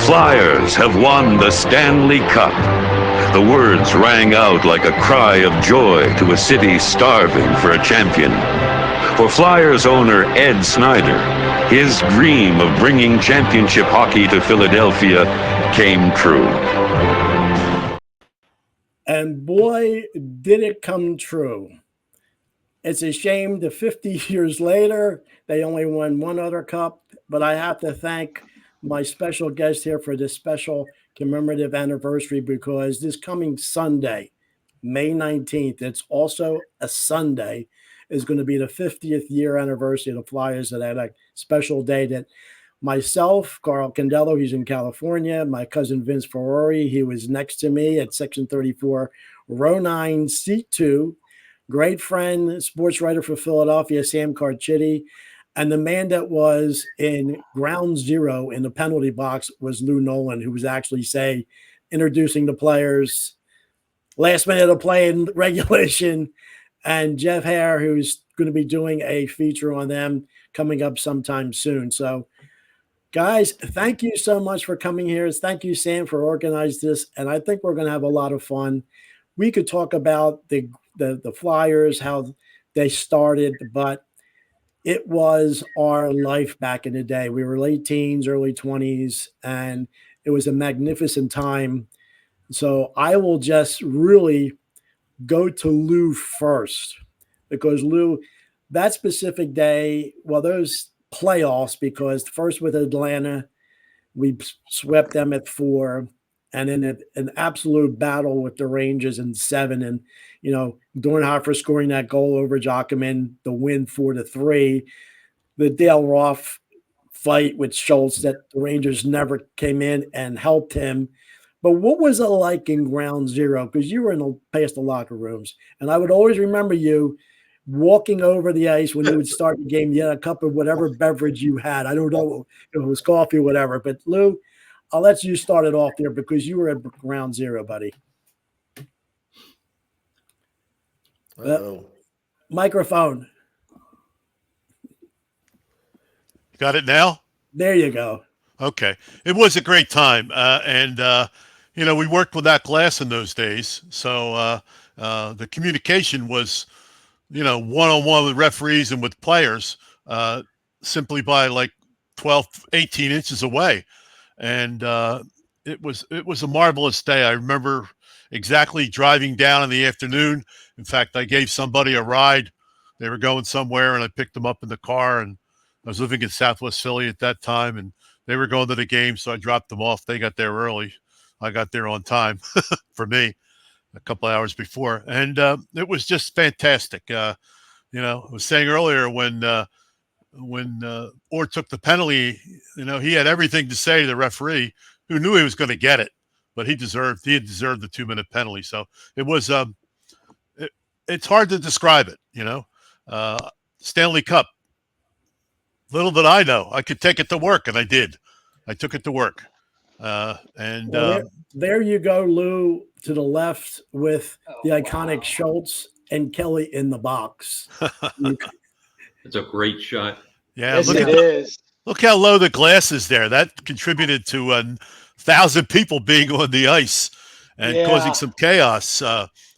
Flyers have won the Stanley Cup. The words rang out like a cry of joy to a city starving for a champion. For Flyers owner Ed Snyder, his dream of bringing championship hockey to Philadelphia came true. And boy, did it come true. It's a shame that 50 years later, they only won one other cup, but I have to thank my special guest here for this special commemorative anniversary, because this coming Sunday, May 19th, it's also a Sunday, is going to be the 50th year anniversary of the Flyers. And that a special day that myself, Carl Candello, he's in California, my cousin Vince Ferrari, he was next to me at section 34, row 9, seat 2, great friend, sports writer for Philadelphia, Sam Carchidi. And the man that was in ground zero in the penalty box was Lou Nolan, who was actually, introducing the players last minute of play in regulation, and Jeff Hare, who's going to be doing a feature on them coming up sometime soon. So, guys, thank you so much for coming here. Thank you, Sam, for organizing this. And I think we're going to have a lot of fun. We could talk about the Flyers, how they started, but it was our life back in the day. We were late teens, early 20s, and it was a magnificent time. So I will just really go to Lou first, because Lou, that specific day, well, those playoffs, because first with Atlanta, we swept them at 4, and then an absolute battle with the Rangers in 7. And, Dornhofer scoring that goal over Jockerman, the win 4-3, the Dale Roth fight with Schultz that the Rangers never came in and helped him. But what was it like in ground zero? Because you were past the locker rooms, and I would always remember you walking over the ice when you would start the game. You had a cup of whatever beverage you had. I don't know if it was coffee or whatever. But Lou, I'll let you start it off there, because you were at ground zero, buddy. Microphone. Got it now? There you go. Okay. It was a great time. We worked without glass in those days. So the communication was, one-on-one with referees and with players, simply by like 12, 18 inches away. And it was a marvelous day. I remember exactly driving down in the afternoon. In fact, I gave somebody a ride. They were going somewhere, and I picked them up in the car. And I was living in Southwest Philly at that time, and they were going to the game, so I dropped them off. They got there early. I got there on time for me, a couple hours before. And it was just fantastic. I was saying earlier when Orr took the penalty, he had everything to say to the referee, who knew he was going to get it, but he had deserved the 2-minute penalty. So it was it's hard to describe it, Stanley Cup. Little did I know I could take it to work, and I did. I took it to work. There you go, Lou, to the left with the iconic Schultz and Kelly in the box. It's a great shot. Yeah, yes, look how low the glass is there. That contributed to 1,000 people being on the ice and causing some chaos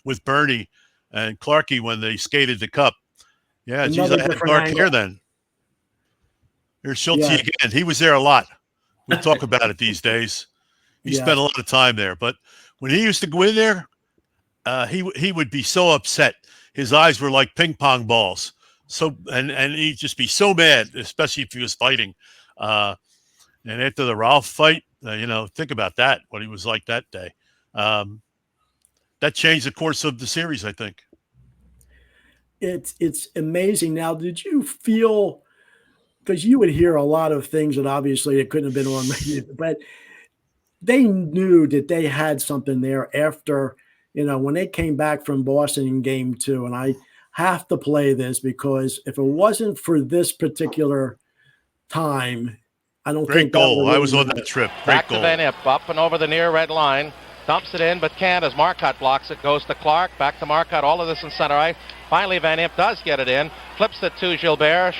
with Bernie and Clarkey when they skated the cup. Yeah, geez, I had dark hair then. Here's Schultz again. He was there a lot. We talk about it these days. He spent a lot of time there. But when he used to go in there, he would be so upset. His eyes were like ping pong balls. So and he'd just be so mad, especially if he was fighting. And after the Ralph fight, think about that, what he was like that day. That changed the course of the series, I think. It's amazing. Now, did you feel, because you would hear a lot of things that obviously it couldn't have been on, but they knew that they had something there after, when they came back from Boston in game 2, and I have to play this because if it wasn't for this particular time, I don't think. Great goal. I was on that trip. Great goal. Back to Van Imp, up and over the near red line. Dumps it in, but can't as Marcotte blocks it. Goes to Clark, back to Marcotte, all of this in center ice. Finally, Van Imp does get it in. Flips it to Gilbert.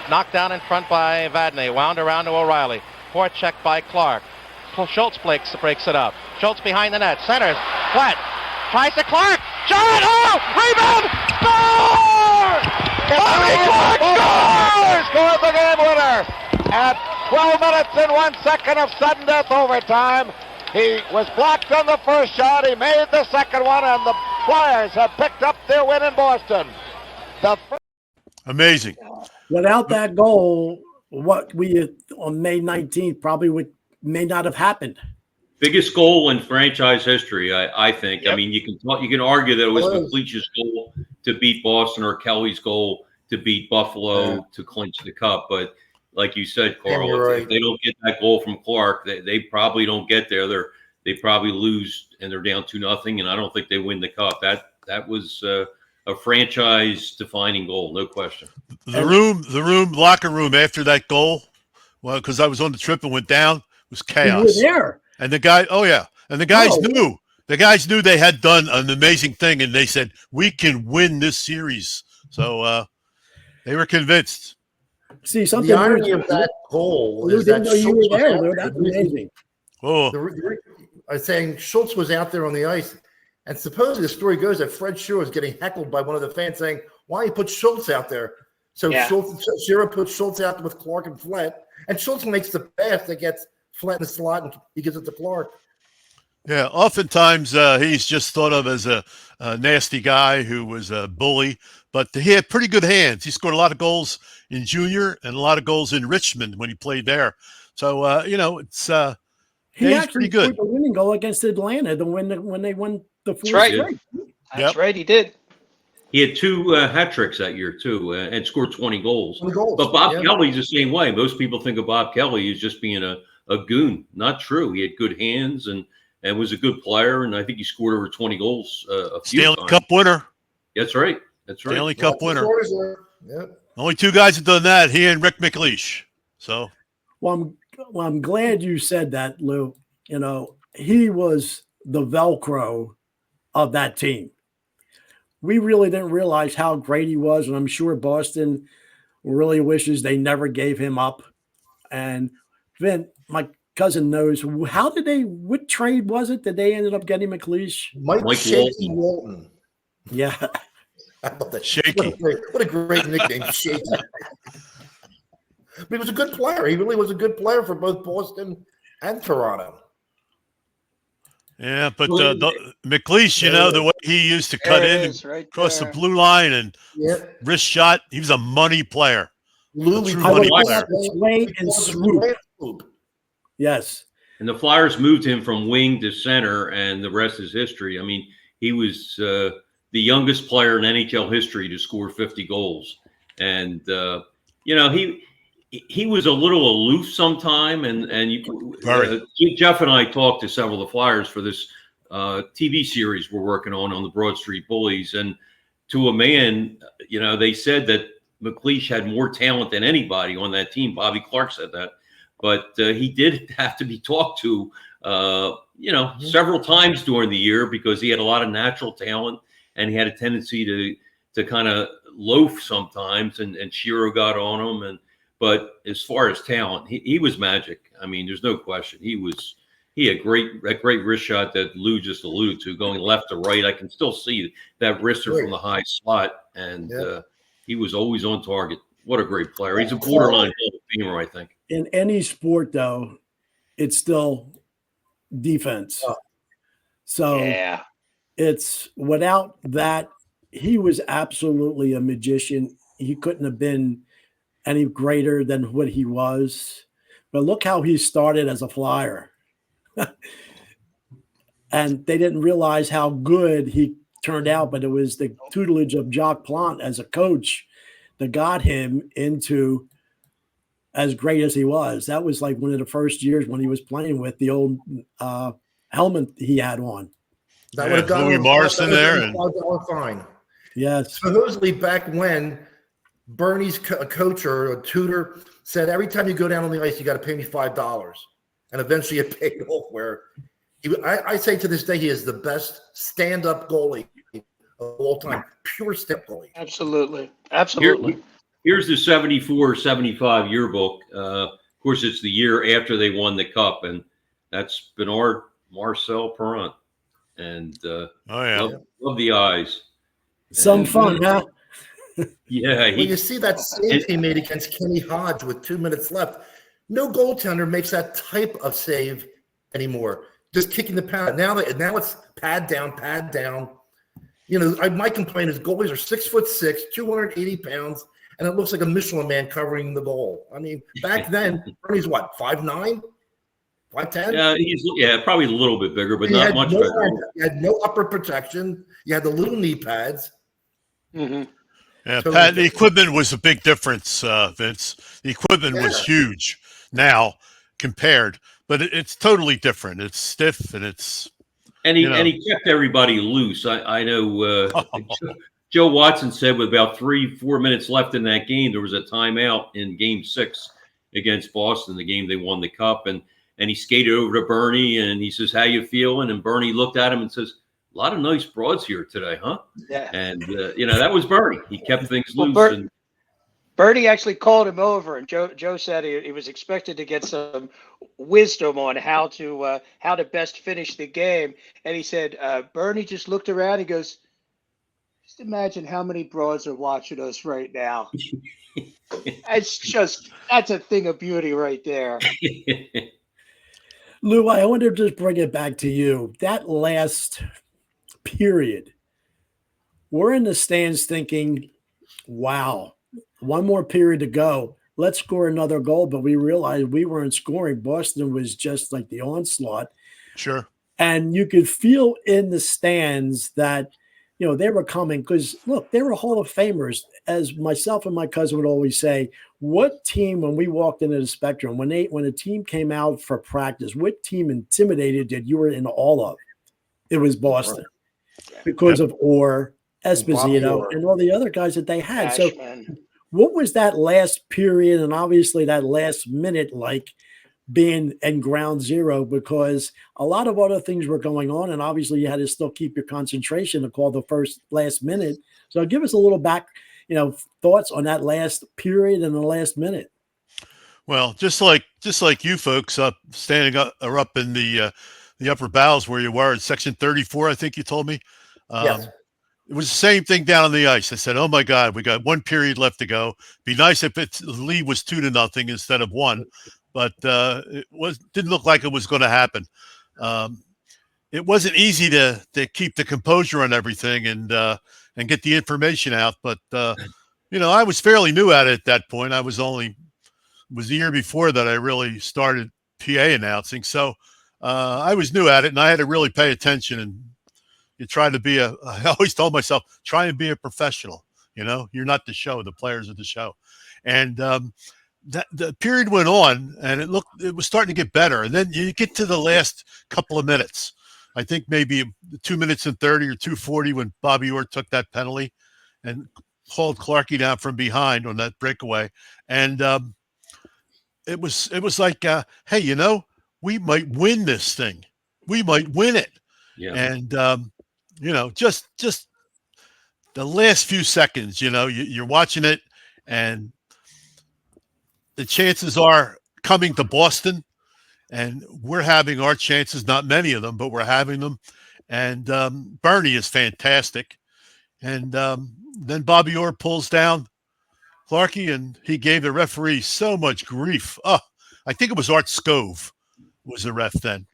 Knocked down in front by Vadnais. Wound around to O'Reilly. Poor check by Clark. Schultz breaks it up. Schultz behind the net. Centers. Flat. Tries to Clark. Shot. Oh! Rebound! Score! Bobby Clark scores! Scores the game winner at 12 minutes and 1 second of sudden death overtime. He was blocked on the first shot. He made the second one, and the Flyers have picked up their win in Boston. Amazing. Without that goal, what we on May 19th probably may not have happened. Biggest goal in franchise history, I think. Yep. I mean, you can argue that it was McLeish's goal to beat Boston or Kelly's goal to beat Buffalo to clinch the cup. But like you said, Carl, if they don't get that goal from Clark, they probably don't get there. They probably lose and they're down 2-0, and I don't think they win the cup. That was a franchise-defining goal, no question. The locker room after that goal, well, because I was on the trip and went down, was chaos. You were there. And the guys knew. The guys knew they had done an amazing thing, and they said, we can win this series. So they were convinced. See, something The irony of that goal is that didn't know you were there. Schultz That's amazing. Oh, I was saying Schultz was out there on the ice, and supposedly the story goes that Fred Shearer was getting heckled by one of the fans saying, why you put Schultz out there? So Shearer puts Schultz out there with Clark and Flett, and Schultz makes the pass that gets Flett in the slot, and he gives it to Clark. yeah. Oftentimes he's just thought of as a nasty guy who was a bully, but he had pretty good hands. He scored a lot of goals in junior and a lot of goals in Richmond when he played there. So, it's He he's pretty good. scored the winning goal against Atlanta when they won the fourth right. straight. That's right, he did. He had 2 hat tricks that year, too, and scored 20 goals. 20 goals. But Bob Kelly's the same way. Most people think of Bob Kelly as just being a goon. Not true. He had good hands and was a good player, and I think he scored over 20 goals a few Stanley times. Cup winner. That's right. That's right. Stanley Cup winner. Yeah. Only 2 guys have done that, he and Rick McLeish. So, Well, I'm glad you said that, Lou. He was the Velcro of that team. We really didn't realize how great he was, and I'm sure Boston really wishes they never gave him up. And Vin, my cousin knows, what trade was it that they ended up getting McLeish? Mike Shaky Walton. Yeah. I love that. Shaky. What a great nickname, Shaky. But he was a good player. He really was a good player for both Boston and Toronto. yeah, but McLeish, the way he used to cut in Right across there. the blue line and wrist shot, he was a money player. Louis true money player. Sway and swoop. Yes. And the Flyers moved him from wing to center, and the rest is history. I mean, he was the youngest player in NHL history to score 50 goals. And, he was a little aloof sometime. Jeff and I talked to several of the Flyers for this TV series we're working on the Broad Street Bullies. And to a man, they said that McLeish had more talent than anybody on that team. Bobby Clark said that. But he did have to be talked to, several times during the year because he had a lot of natural talent and he had a tendency to kind of loaf sometimes. And Shearer got on him. But as far as talent, he was magic. I mean, there's no question. He had that great wrist shot that Lou just alluded to, going left to right. I can still see that wrister from the high slot, and he was always on target. What a great player. He's a borderline Hall of Famer, I think. In any sport, though, it's still defense. So it's without that, he was absolutely a magician. He couldn't have been any greater than what he was. But look how he started as a Flyer. And they didn't realize how good he turned out, but it was the tutelage of Jacques Plante as a coach that got him into as great as he was. That was like one of the first years when he was playing with the old helmet he had on. That would have got Louis Morrison there. $5 fine. Yes. Supposedly back when Bernie's coach or a tutor said, every time you go down on the ice, you got to pay me $5. And eventually it paid off where I say to this day, he is the best stand-up goalie of all time. Pure step goalie. Absolutely. Absolutely. Here's the 74-75 yearbook. course, it's the year after they won the Cup, and that's Bernard Marcel Perrant. And Oh yeah, love the eyes. Some And, fun, huh? Yeah. Well, you see that save he made against Kenny Hodge with 2 minutes left. No goaltender makes that type of save anymore. Just kicking the pad. Now it's pad down, pad down. You know, my complaint is goalies are 6'6", 280 pounds, and it looks like a Michelin man covering the goal. I mean, back then, Bernie's what, 5'9", 5'10"? Yeah, he's probably a little bit bigger, but not much bigger. You had no upper protection. You had the little knee pads. Mm-hmm. Yeah, Totally Pat, the different. equipment was a big difference, Vince. The equipment was huge now compared, but it's totally different. It's stiff and it's And he kept everybody loose. I know Joe Watson said with about 3-4 minutes left in that game, there was a timeout in Game 6 against Boston, the game they won the Cup, and he skated over to Bernie and he says, "How you feeling?" And Bernie looked at him and says, "A lot of nice broads here today, huh?" Yeah. And that was Bernie. He kept things loose. Bernie actually called him over, and Joe said he was expected to get some wisdom on how to best finish the game. And he said, Bernie just looked around. He goes, "Just imagine how many broads are watching us right now." That's a thing of beauty right there. Lou, I want to just bring it back to you. That last period, we're in the stands thinking, wow, one more period to go. Let's score another goal. But we realized we weren't scoring. Boston was just like the onslaught. sure. And you could feel in the stands that, they were coming because, look, they were Hall of Famers. As myself and my cousin would always say, what team, when we walked into the Spectrum, when a team came out for practice, what team intimidated that you were in awe of? It was Boston because of Orr, Esposito, and all the other guys that they had. Ashman. So what was that last period and obviously that last minute like being in ground zero? Because a lot of other things were going on, and obviously you had to still keep your concentration to call the last minute. So give us a little back, thoughts on that last period and the last minute. Well, just like you folks standing up in the upper bows where you were in section 34, I think you told me. Yes. It was the same thing down on the ice. I said, "Oh my God, we got one period left to go. Be nice if the lead was 2-0 instead of 1." But didn't look like it was going to happen. It wasn't easy to keep the composure on everything and get the information out. But I was fairly new at it at that point. It was the year before that I really started PA announcing, so I was new at it, and I had to really pay attention. And you try to be I always told myself, try and be a professional. You're not the show; the players are the show. And the period went on, and it was starting to get better. And then you get to the last couple of minutes. I think maybe 2 minutes and 30 or 2:40 when Bobby Orr took that penalty and hauled Clarkey down from behind on that breakaway. And it was like, hey, we might win this thing. We might win it. Yeah. And just the last few seconds, you're watching it, and the chances are coming to Boston, and we're having our chances, not many of them, but we're having them. And Bernie is fantastic. And then Bobby Orr pulls down Clarkey, and he gave the referee so much grief. Oh, I think it was Art Scove was the ref then.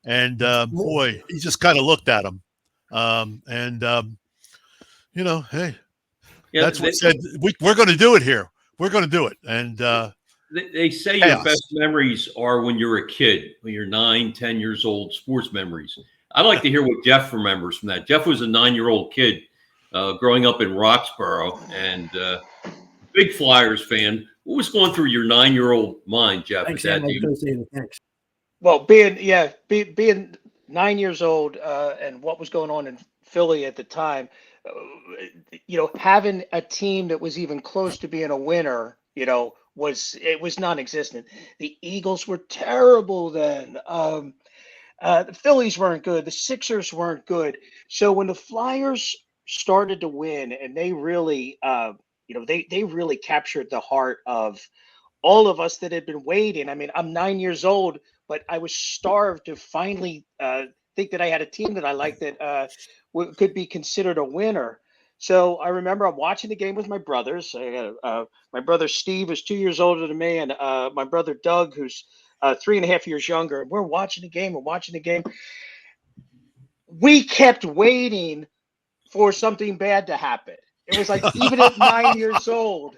And boy, he just kind of looked at him. Hey, that's what said, we're going to do it here. We're going to do it. And they say your best memories are when you're a kid, when you're 9, 10 years old, sports memories. I'd like to hear what Jeff remembers from that. Jeff was a 9-year-old kid growing up in Roxborough and big Flyers fan. What was going through your 9-year-old mind, Jeff? Thanks, Thanks. Well, being 9 years old and what was going on in Philly at the time, having a team that was even close to being a winner, was non-existent. The Eagles were terrible then. The Phillies weren't good. The Sixers weren't good. So when the Flyers started to win, and they really, they really captured the heart of all of us that had been waiting. I mean, I'm 9 years old, but I was starved to finally think that I had a team that I liked that could be considered a winner. So I remember I'm watching the game with my brothers. My brother Steve is 2 years older than me, and my brother Doug, who's 3.5 years younger. We're watching the game. We're watching the game. We kept waiting for something bad to happen. It was like, even at 9 years old,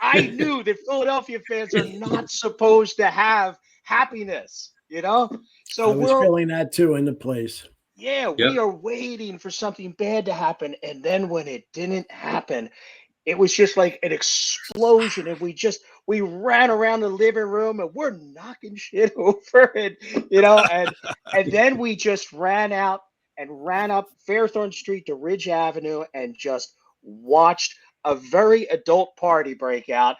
I knew that Philadelphia fans are not supposed to have happiness, you know? So I was feeling that too in the place. Yeah, we are waiting for something bad to happen. And then when it didn't happen, it was just like an explosion. And we ran around the living room and we're knocking shit over and, you know, and then we just ran out and ran up Fairthorn Street to Ridge Avenue and just watched a very adult party break out,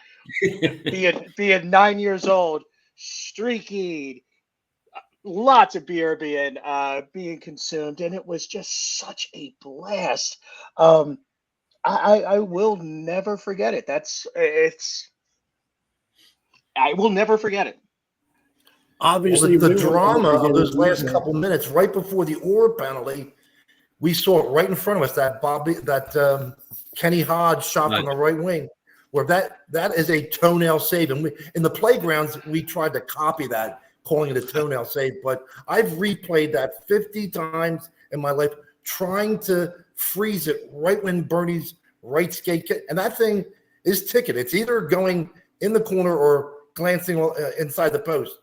being 9 years old, streaky, lots of beer being consumed, and it was just such a blast. I will never forget it. I will never forget it. Obviously, the drama of those last couple minutes, right before the Orr penalty, we saw it right in front of us. That Kenny Hodge shot from the right wing, where that is a toenail save. And in the playgrounds, we tried to copy that, calling it a toenail save. But I've replayed that 50 times in my life, trying to freeze it right when Bernie's right skate, and that thing is ticket. It's either going in the corner or glancing inside the post.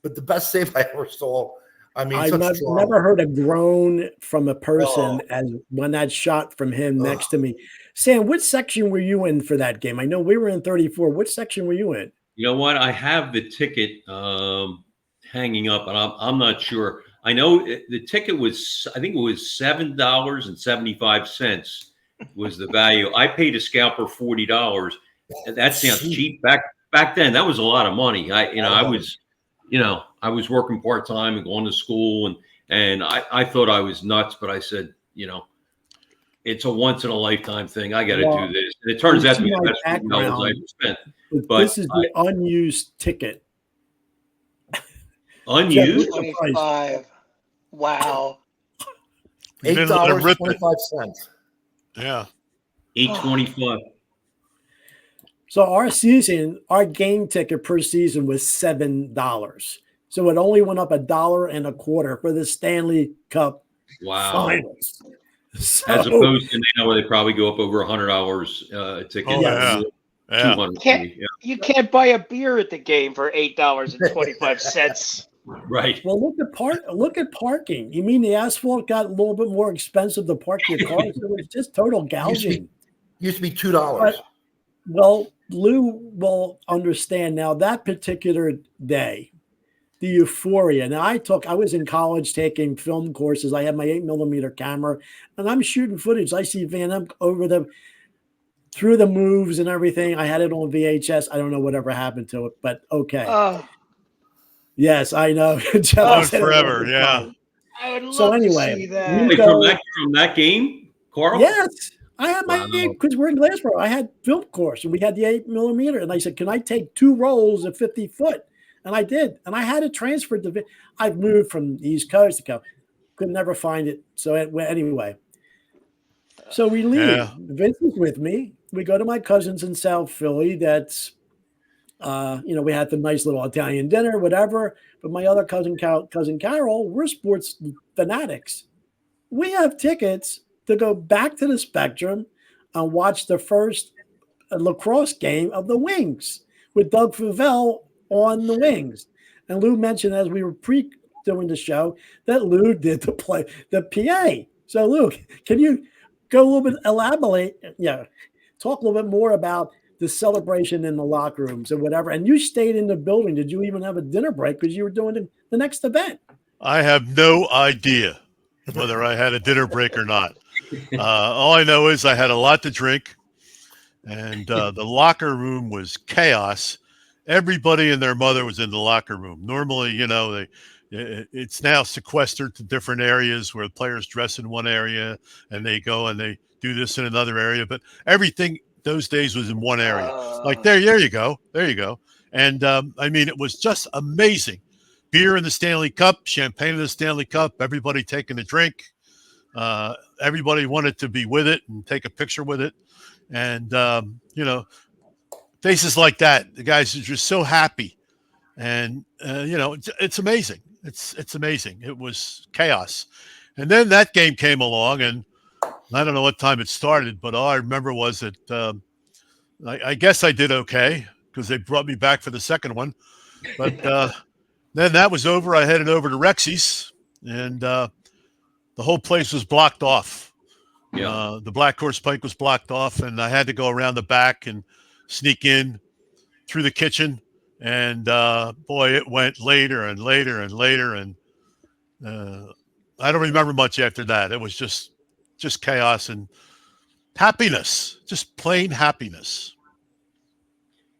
But the best save I ever saw. I mean, I've never heard a groan from a person as when that shot from him next to me. Sam, what section were you in for that game? I know we were in 34. What section were you in? You know what? I have the ticket hanging up, and I'm not sure. I know the ticket was, I think it was $7.75 was the value. I paid a scalper $40. And that sounds cheap. Back then, that was a lot of money. I was working part-time and going to school, and I thought I was nuts, but I said, it's a once-in-a-lifetime thing. I got to do this. And it turns out to be the best $40 I ever spent. But this is the unused ticket. Unused? 25. Wow. $8.25. Yeah. $8.25. So our game ticket per season was $7. So it only went up $1.25 for the Stanley Cup finals. So, as opposed to now where they probably go up over $100 a ticket. Oh, yeah. You can't buy a beer at the game for $8.25. Right. Well, look at parking. You mean the asphalt got a little bit more expensive to park your car? So it's just total gouging. Used to be $2. Well, Lou will understand now that particular day, the euphoria. Now I was in college taking film courses. I had my 8mm camera and I'm shooting footage. I see Van Emp through the moves and everything. I had it on VHS. I don't know whatever happened to it, but okay. Yes, I know. Forever, yeah. I would love So to anyway, see that. From that game, Carl? Yes. I had because we're in Glassboro. I had film course and we had the 8mm. And I said, can I take 2 rolls of 50 foot? And I did. And I had it transferred to, I've moved from the East Coast to could never find it. So anyway, so we leave. Yeah. Vince is with me. We go to my cousin's in South Philly. That's, we had the nice little Italian dinner, whatever. But my other cousin Carol, we're sports fanatics. We have tickets to go back to the Spectrum and watch the first lacrosse game of the Wings with Doug Favell on the Wings. And Lou mentioned as we were doing the show that Lou did the PA. So Lou, can you go a little bit talk a little bit more about the celebration in the locker rooms and whatever. And you stayed in the building. Did you even have a dinner break because you were doing the next event? I have no idea whether I had a dinner break or not. All I know is I had a lot to drink, and the locker room was chaos. Everybody and their mother was in the locker room. Normally, it's now sequestered to different areas where players dress in one area and they go and they do this in another area. But everything those days was in one area. Like there you go. And I mean, it was just amazing. Beer in the Stanley Cup, champagne in the Stanley Cup, everybody taking a drink. Everybody wanted to be with it and take a picture with it. And, faces like that, the guys are just so happy. And, it's amazing. It's amazing. It was chaos. And then that game came along, and I don't know what time it started, but all I remember was that I guess I did okay because they brought me back for the second one. But then that was over. I headed over to Rexy's, and the whole place was blocked off. Yeah. The Black Horse Pike was blocked off, and I had to go around the back and sneak in through the kitchen. And boy, it went later and later and later, and I don't remember much after that. It was just chaos and happiness, just plain happiness.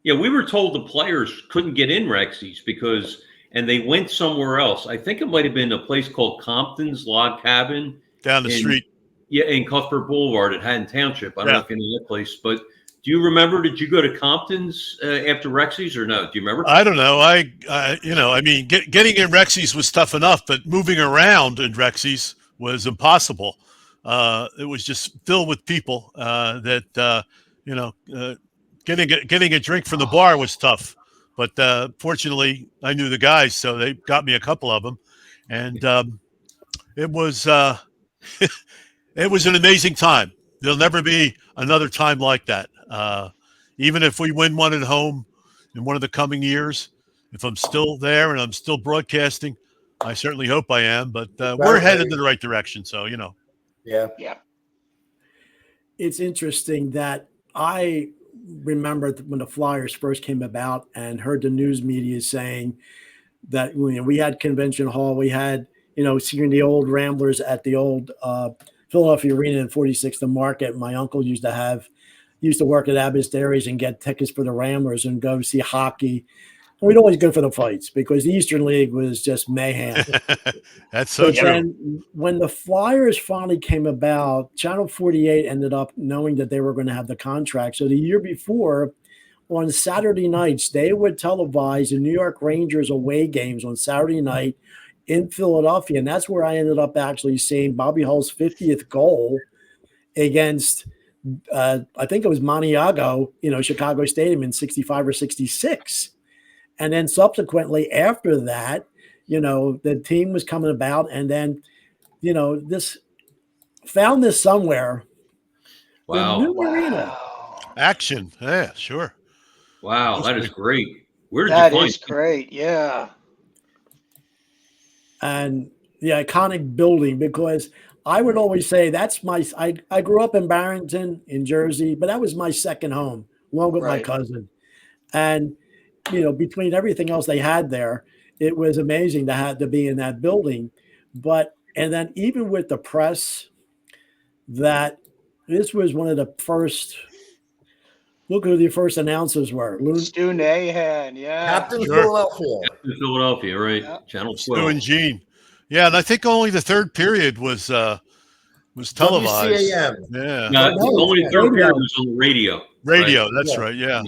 Yeah, we were told the players couldn't get in Rexy's and they went somewhere else. I think it might have been a place called Compton's Log Cabin Down the street. Yeah, in Cuthbert Boulevard at Haddon Township. I don't know if you know that place, but do you remember? Did you go to Compton's after Rexy's or no? Do you remember? I don't know. Getting in Rexy's was tough enough, but moving around in Rexy's was impossible. It was just filled with people getting a drink from the bar was tough. But fortunately, I knew the guys, so they got me a couple of them. And it was it was an amazing time. There'll never be another time like that. Even if we win one at home in one of the coming years, if I'm still there and I'm still broadcasting, I certainly hope I am. But we're headed in the right direction. So, Yeah. Yeah. It's interesting that I remember when the Flyers first came about and heard the news media saying that we had Convention Hall, we had, seeing the old Ramblers at the old Philadelphia Arena in 46th and Market. My uncle used to work at Abbott Dairies and get tickets for the Ramblers and go see hockey. And we'd always go for the fights because the Eastern League was just mayhem. That's so true. Then when the Flyers finally came about, Channel 48 ended up knowing that they were going to have the contract. So the year before, on Saturday nights, they would televise the New York Rangers away games on Saturday night in Philadelphia. And that's where I ended up actually seeing Bobby Hull's 50th goal against, I think it was Maniago, Chicago Stadium in 65 or 66. And then subsequently after that, the team was coming about, and then, this somewhere. Wow. The new arena. Action. Yeah, sure. Wow, that is great. Where did That you find is great. Yeah. And the iconic building, because I would always say I grew up in Barrington in Jersey, but that was my second home along with my cousin. And, between everything else they had there, it was amazing to be in that building. And then even with the press, that this was one of the first, look who the first announcers were. Stu Nahan, yeah. Captain Philadelphia. in Philadelphia, right? Yeah. Channel Stu 12. and Gene. Yeah, and I think only the third period was televised. WCAM. Yeah. No, only the third period was on the radio. Radio, that's right. Yeah.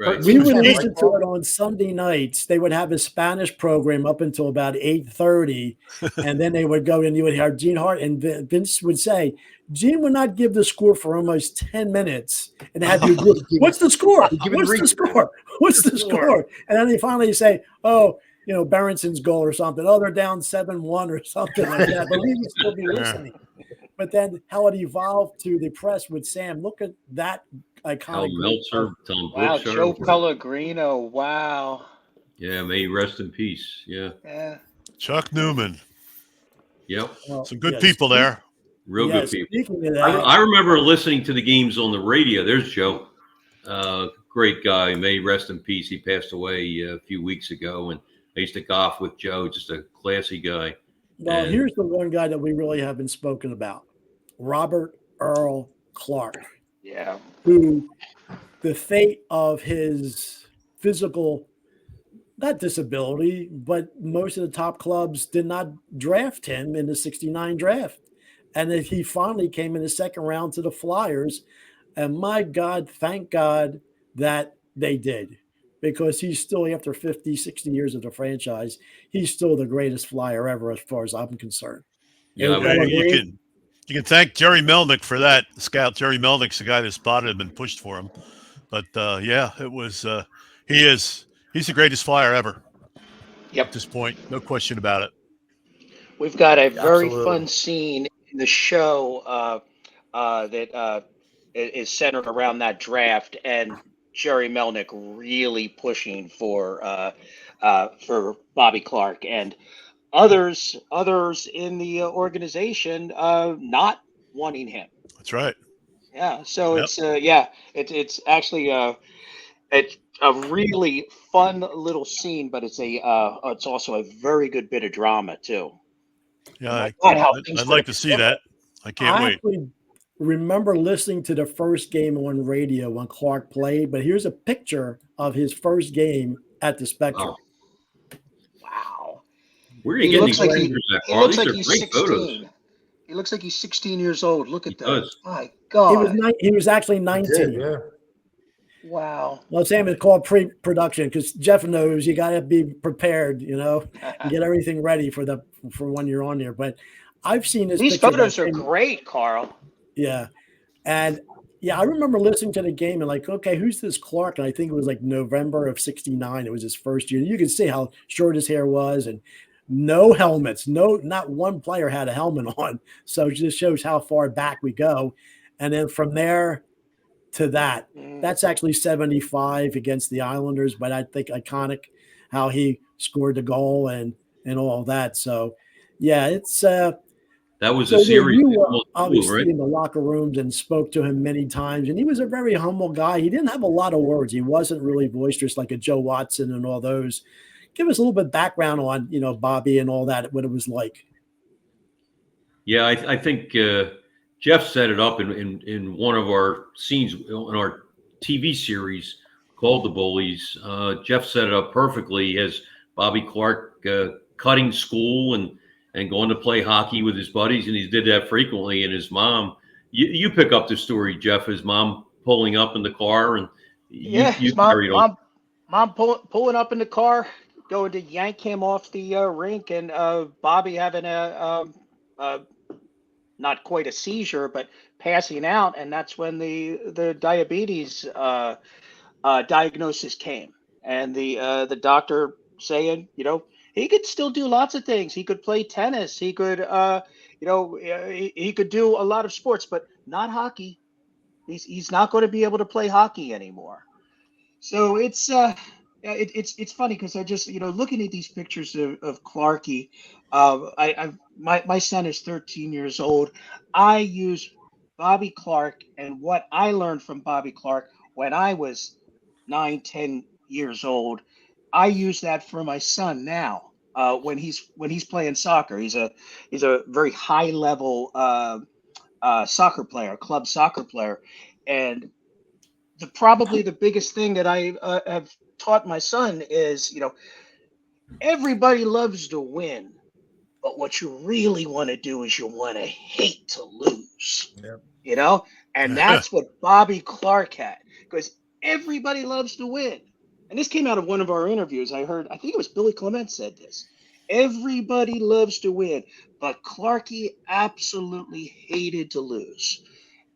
Right. We would listen to it on Sunday nights. They would have a Spanish program up until about 8:30, and then they would go and you would hear Gene Hart, and Vince would say, Gene would not give the score for almost 10 minutes. And had to go, what's the score? What's the score? What's the score? And then they finally say, Barrington's goal or something. Oh, they're down 7-1 or something like that. But we would still be listening. But then how it evolved to the press with Sam. Look at that iconic. Al Meltzer, Tom Wow, Brooks. Joe Pellegrino. Wow. Yeah, may he rest in peace. Yeah. Chuck Newman. Yep. Well, Some good people there. Real good people. Speaking of that, I remember listening to the games on the radio. There's Joe. Great guy. May he rest in peace. He passed away a few weeks ago, and I used to golf with Joe. Just a classy guy. well, here's the one guy that we really haven't spoken about. Robert Earl Clark. Yeah. Who the fate of his physical, not disability, but most of the top clubs did not draft him in the 69 draft. And then he finally came in the second round to the Flyers. And my God, thank God that they did. because he's still, after 50, 60 years of the franchise, he's still the greatest flyer ever as far as I'm concerned. Yeah, you can thank Jerry Melnick for that. The scout Jerry Melnick's the guy that spotted him and pushed for him. But yeah, it was he's the greatest flyer ever. Yep. At this point, no question about it. We've got a very Absolutely. fun scene in the show that is centered around that draft, and Jerry Melnick really pushing for Bobby Clark, and others in the organization not wanting him. That's right. Yeah, so Yep. it's actually it's a really fun little scene, but it's also a very good bit of drama too. Yeah, My God, how things I'd could like have to see that. I can't I wait. actually remember listening to the first game on radio when Clark played, but here's a picture of his first game at the Spectrum. Wow. Where are you He getting looks these like pictures at, he Carl? looks These like are he's great photos. 16. He looks like he's 16 years old. Look He at that. does. My He was God. he was actually He 19. did, yeah. Wow. Well, Sam, it's called pre-production because Jeff knows you got to be prepared, and get everything ready for when you're on there. But I've seen this These picture photos are back then. great, Carl. Yeah. And yeah, I remember listening to the game and like, okay, who's this Clark? And I think it was like November of '69. It was his first year. You can see how short his hair was and no helmets. Not one player had a helmet on. So it just shows how far back we go. And then from there to that's actually 75 against the Islanders, but I think iconic how he scored the goal and all that. So yeah, it's That was so a series. you were Right? obviously in the locker rooms and spoke to him many times, and he was a very humble guy. He didn't have a lot of words. He wasn't really boisterous like a Joe Watson and all those. Give us a little bit background on, Bobby and all that, what it was like. Yeah, I think Jeff set it up in one of our scenes in our TV series called The Bullies. Jeff set it up perfectly as Bobby Clark cutting school and going to play hockey with his buddies, and he did that frequently. And his mom, you pick up the story, Jeff. His mom pulling up in the car, and His mom pulling up in the car, going to yank him off the rink, and Bobby having a not quite a seizure, but passing out, and that's when the diabetes diagnosis came, and the doctor saying, he could still do lots of things. He could play tennis. He could, he could do a lot of sports, but not hockey. He's not going to be able to play hockey anymore. So it's funny because I just looking at these pictures of Clarky, my son is 13 years old. I use Bobby Clark and what I learned from Bobby Clark when I was 9, 10 years old. I use that for my son now. When he's playing soccer, he's a very high level soccer player, club soccer player, and probably the biggest thing that I have taught my son is, everybody loves to win, but what you really want to do is you want to hate to lose. Yep. And that's what Bobby Clark had, because everybody loves to win. And this came out of one of our interviews. I think it was Billy Clement said this. Everybody loves to win, but Clarky absolutely hated to lose.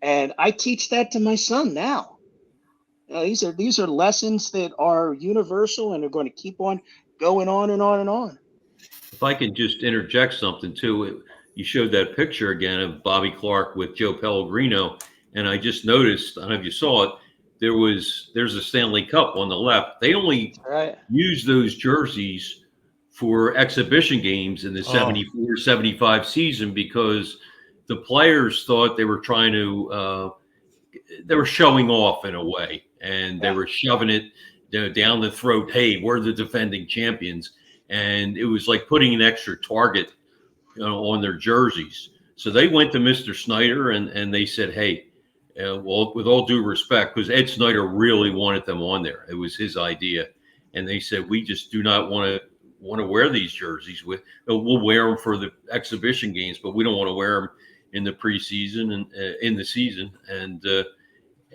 And I teach that to my son now. These are lessons that are universal and are going to keep on going on and on and on. If I can just interject something too, you showed that picture again of Bobby Clark with Joe Pellegrino, and I just noticed, I don't know if you saw it, there's a Stanley Cup on the left. They only used those jerseys for exhibition games in the 74, 75 season because the players thought they were trying to they were showing off in a way, and they were shoving it down the throat. Hey, we're the defending champions. And it was like putting an extra target on their jerseys. So they went to Mr. Snyder and they said, hey, well, with all due respect, because Ed Snyder really wanted them on there. It was his idea. And they said, we just do not want to wear these jerseys. We'll wear them for the exhibition games, but we don't want to wear them in the preseason and in the season. And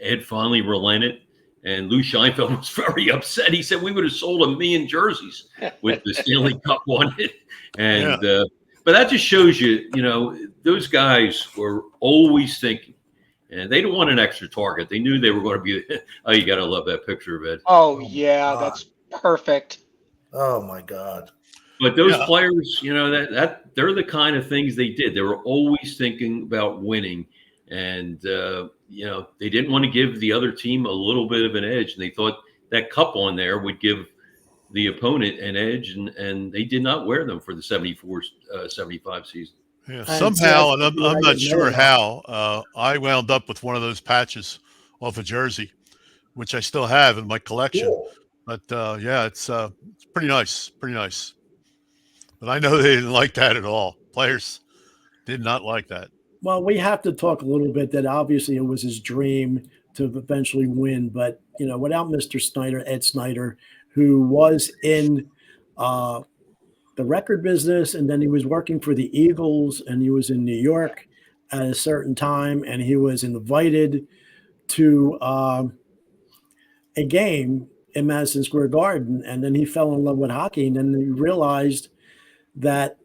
Ed finally relented. And Lou Scheinfeld was very upset. He said we would have sold 1 million jerseys with the Stanley Cup on it. And but that just shows you, those guys were always thinking, and they didn't want an extra target. They knew they were going to be. Oh, you got to love that picture of it. Oh yeah, that's perfect. Oh my God. But those players, that they're the kind of things they did. They were always thinking about winning, and they didn't want to give the other team a little bit of an edge, and they thought that cup on there would give the opponent an edge, and they did not wear them for the 74-75 season. Yeah, somehow, and I'm not sure how, I wound up with one of those patches off a jersey, which I still have in my collection. Cool. But it's pretty nice, pretty nice. But I know they didn't like that at all. Players did not like that. Well, we have to talk a little bit that obviously it was his dream to eventually win, but without Mr. Snyder, Ed Snyder, who was in the record business, and then he was working for the Eagles, and he was in New York at a certain time, and he was invited to a game in Madison Square Garden, and then he fell in love with hockey, and then he realized that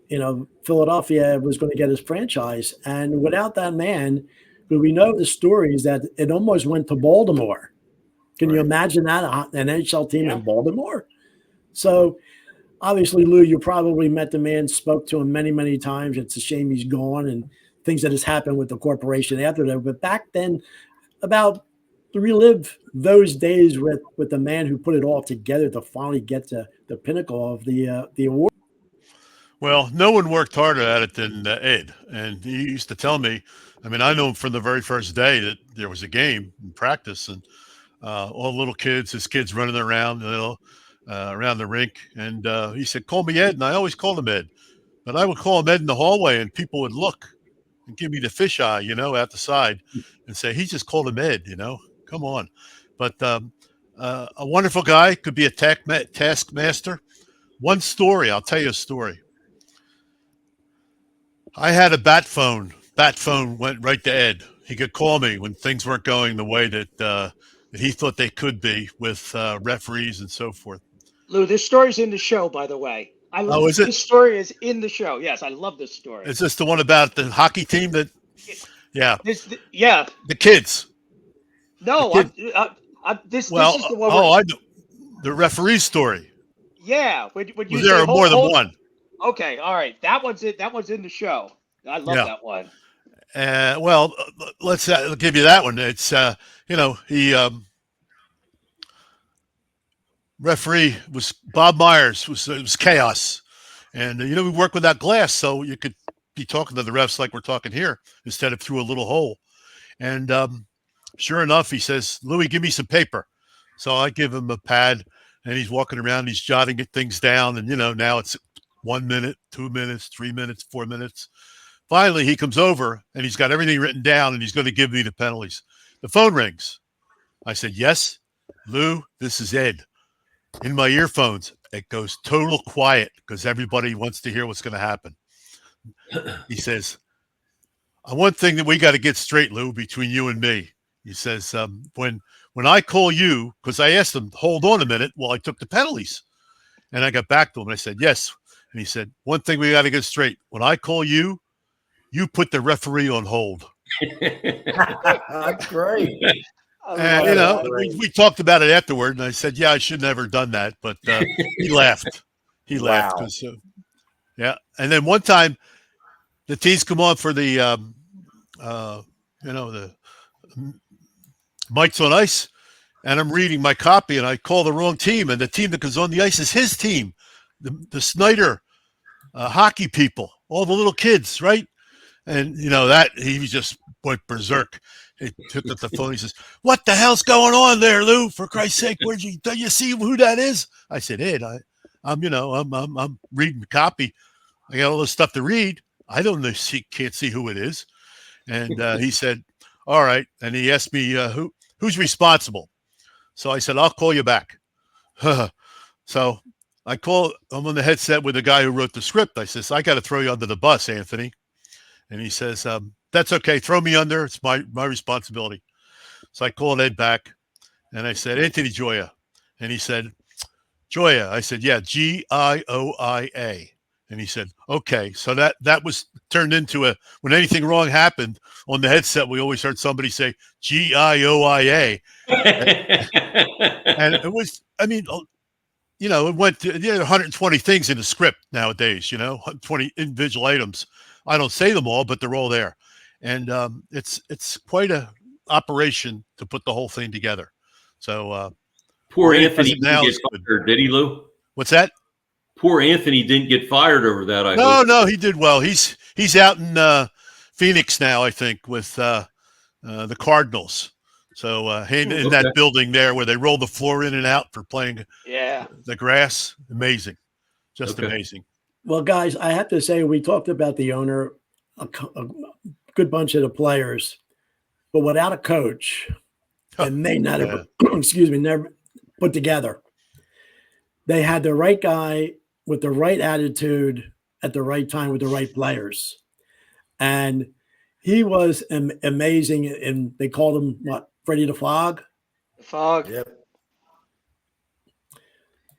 Philadelphia was going to get his franchise, and without that man, who we know the stories that it almost went to Baltimore. Can you imagine that, an NHL team in Baltimore? So obviously, Lou, you probably met the man, spoke to him many, many times. It's a shame he's gone and things that has happened with the corporation after that. But back then, about to relive those days with the man who put it all together to finally get to the pinnacle of the award. Well, no one worked harder at it than Ed. And he used to tell me, I know him from the very first day that there was a game in practice, and all the little kids, his kids running around, around the rink. And he said, call me Ed. And I always called him Ed. But I would call him Ed in the hallway, and people would look and give me the fisheye, out the side, and say, he just called him Ed, come on. But a wonderful guy, could be a taskmaster. One story, I'll tell you a story. I had a bat phone. Bat phone went right to Ed. He could call me when things weren't going the way that he thought they could be with referees and so forth. Lou, this story's in the show, by the way. I love is it? This story is in the show. Yes, I love this story. Is this the one about the hockey team that? Yeah. The kids. No, this is the one. I know. The referee story. Yeah. When you was there more than one? Okay, all right. That one's it. That one's in the show. I love that one. Well, let's give you that one. It's he referee was Bob Myers. It was chaos, and we work with that glass, so you could be talking to the refs like we're talking here instead of through a little hole. And sure enough, he says, "Louis, give me some paper." So I give him a pad, and he's walking around. He's jotting things down, and now it's 1 minute, 2 minutes, 3 minutes, 4 minutes. Finally, he comes over, and he's got everything written down, and he's going to give me the penalties. The phone rings. I said, yes, Lou, this is Ed. In my earphones, it goes total quiet because everybody wants to hear what's going to happen. He says, one thing that we got to get straight, Lou, between you and me. He says, when I call you, because I asked him, hold on a minute while I took the penalties. And I got back to him, and I said, yes. And he said, one thing we got to get straight. When I call you, you put the referee on hold. That's great. And, we talked about it afterward, and I said, yeah, I should never have done that. But he laughed. He laughed. Yeah. And then one time, the teams come on for the, the Mites on Ice, and I'm reading my copy, and I call the wrong team, and the team that goes on the ice is his team, the Snyder hockey people, all the little kids, right? And that he just went berserk. He took up the phone. He says, "What the hell's going on there, Lou? For Christ's sake, do you see who that is?" I said, "Ed, I'm reading the copy. I got all this stuff to read. I don't know. Can't see who it is." And he said, "All right." And he asked me, "Who's responsible?" So I said, "I'll call you back." So I'm on the headset with the guy who wrote the script. I says, "I got to throw you under the bus, Anthony." And he says, "That's okay. Throw me under. It's my responsibility." So I called Ed back, And I said, Anthony Gioia. And he said, Gioia. I said, yeah, Gioia. And he said, okay. So that was turned into when anything wrong happened on the headset, we always heard somebody say Gioia. And it was, I mean, it went to 120 things in the script nowadays, 20 individual items. I don't say them all, but they're all there. And it's quite a operation to put the whole thing together. So poor Anthony didn't get fired, did he, Lou? What's that? Poor Anthony didn't get fired over that. No, he did well. He's out in Phoenix now, I think, with the Cardinals. So in that building there where they roll the floor in and out for playing the grass, amazing, just amazing. Well, guys, I have to say we talked about the owner, a good bunch of the players, but without a coach, and they never, never put together. They had the right guy with the right attitude at the right time with the right players, and he was amazing. And they called him what? Freddie the Fog? The Fog. Yep.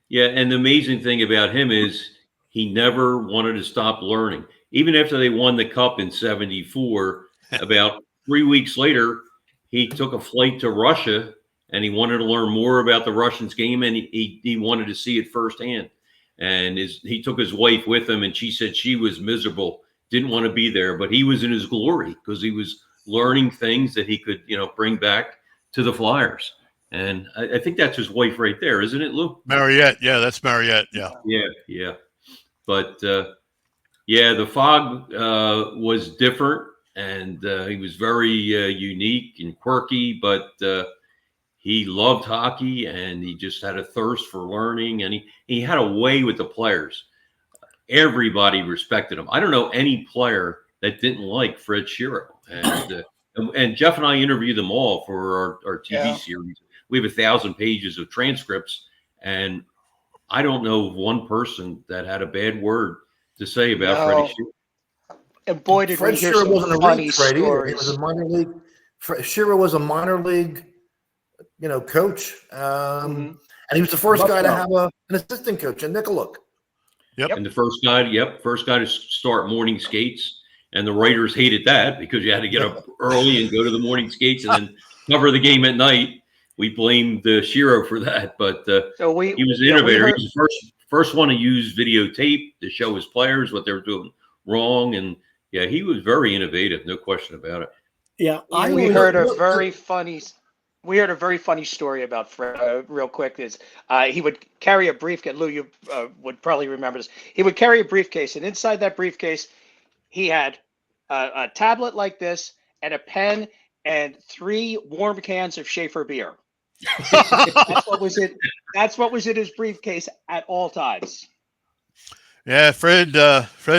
Yeah, and the amazing thing about him is he never wanted to stop learning. Even after they won the Cup in '74, about 3 weeks later, he took a flight to Russia, and he wanted to learn more about the Russians' game, and he wanted to see it firsthand. And he took his wife with him, and she said she was miserable, didn't want to be there, but he was in his glory because he was learning things that he could, bring back to the Flyers. And I think that's his wife right there, isn't it, Lou? Mariette. Yeah, that's Mariette. Yeah. Yeah. But, the Fog was different, and he was very unique and quirky, but he loved hockey, and he just had a thirst for learning, and he had a way with the players. Everybody respected him. I don't know any player that didn't like Fred Shero. And Jeff and I interviewed them all for our TV series. We have 1,000 pages of transcripts, and I don't know one person that had a bad word to say about Freddie Shero. And boy, did Fred we hear Shero some wasn't a funny league Fred either. stories. He was a minor league. Shero was a minor league, coach, and he was the first guy to have an assistant coach, a Nicoluk. Yep. And the first guy to start morning skates. And the writers hated that because you had to get up early and go to the morning skates and then cover the game at night. We blamed Shero for that, but he was an innovator. He was the first one to use videotape to show his players what they were doing wrong. And he was very innovative, no question about it. Yeah, we heard a very funny story about Fred. Real quick, is he would carry a briefcase. Lou, you would probably remember this. He would carry a briefcase, and inside that briefcase, he had a tablet like this and a pen and 3 warm cans of Schaefer beer. That's what was in his briefcase at all times. Yeah, Fred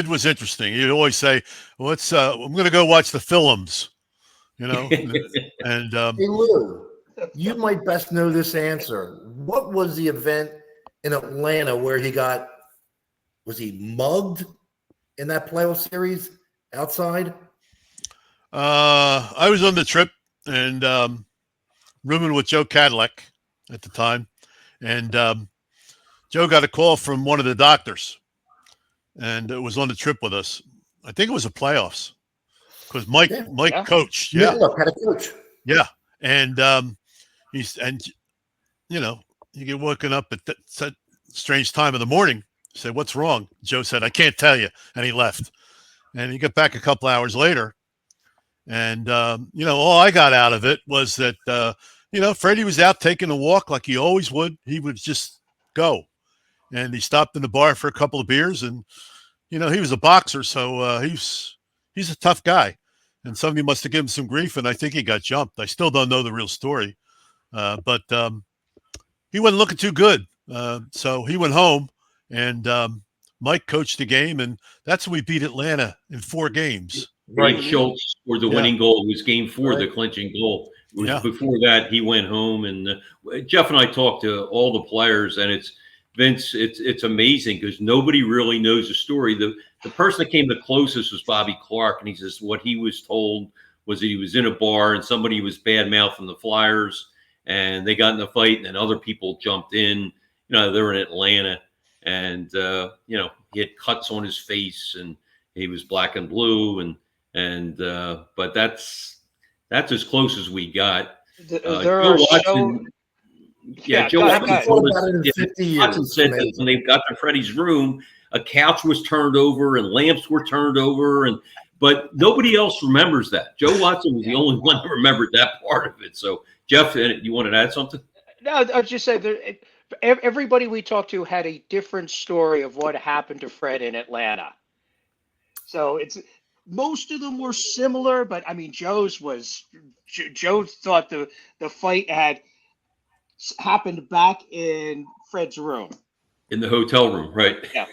was interesting. He'd always say, I'm going to go watch the films, and Hey, Lou, you might best know this answer. What was the event in Atlanta where was he mugged in that playoff series outside? I was on the trip and rooming with Joe Cadillac at the time, and Joe got a call from one of the doctors, and it was on the trip with us. I think it was the playoffs because Mike coached. Yeah, had a coach. Yeah, and you get woken up at that strange time of the morning. Say, what's wrong? Joe said, I can't tell you, and he left. And he got back a couple hours later, and all I got out of it was that Freddie was out taking a walk like he always would. He would just go, and he stopped in the bar for a couple of beers, and he was a boxer, so he's a tough guy, and somebody must have given him some grief, and I think he got jumped. I still don't know the real story, but he wasn't looking too good, so he went home, and Mike coached the game, and that's when we beat Atlanta in 4 games. Right, Schultz scored the winning goal. It was game 4, the clinching goal. It was before that he went home, and Jeff and I talked to all the players, and it's Vince. It's amazing because nobody really knows the story. The person that came the closest was Bobby Clark, and he says what he was told was that he was in a bar and somebody was bad mouthing the Flyers, and they got in a fight, and then other people jumped in. You know, they were in Atlanta, and you know, he had cuts on his face, and he was black and blue, and but that's as close as we got. There Joe are Watson, yeah, Joe go I ahead, haven't go ahead. thought about it in 50 years. Watson said that when they got to Freddie's room, a couch was turned over and lamps were turned over, but nobody else remembers that. Joe Watson was the only one who remembered that part of it. So, Jeff, you wanted to add something? No, I was just saying that everybody we talked to had a different story of what happened to Fred in Atlanta. So most of them were similar, but I mean, Joe thought the fight had happened back in Fred's room. In the hotel room, right? Yeah.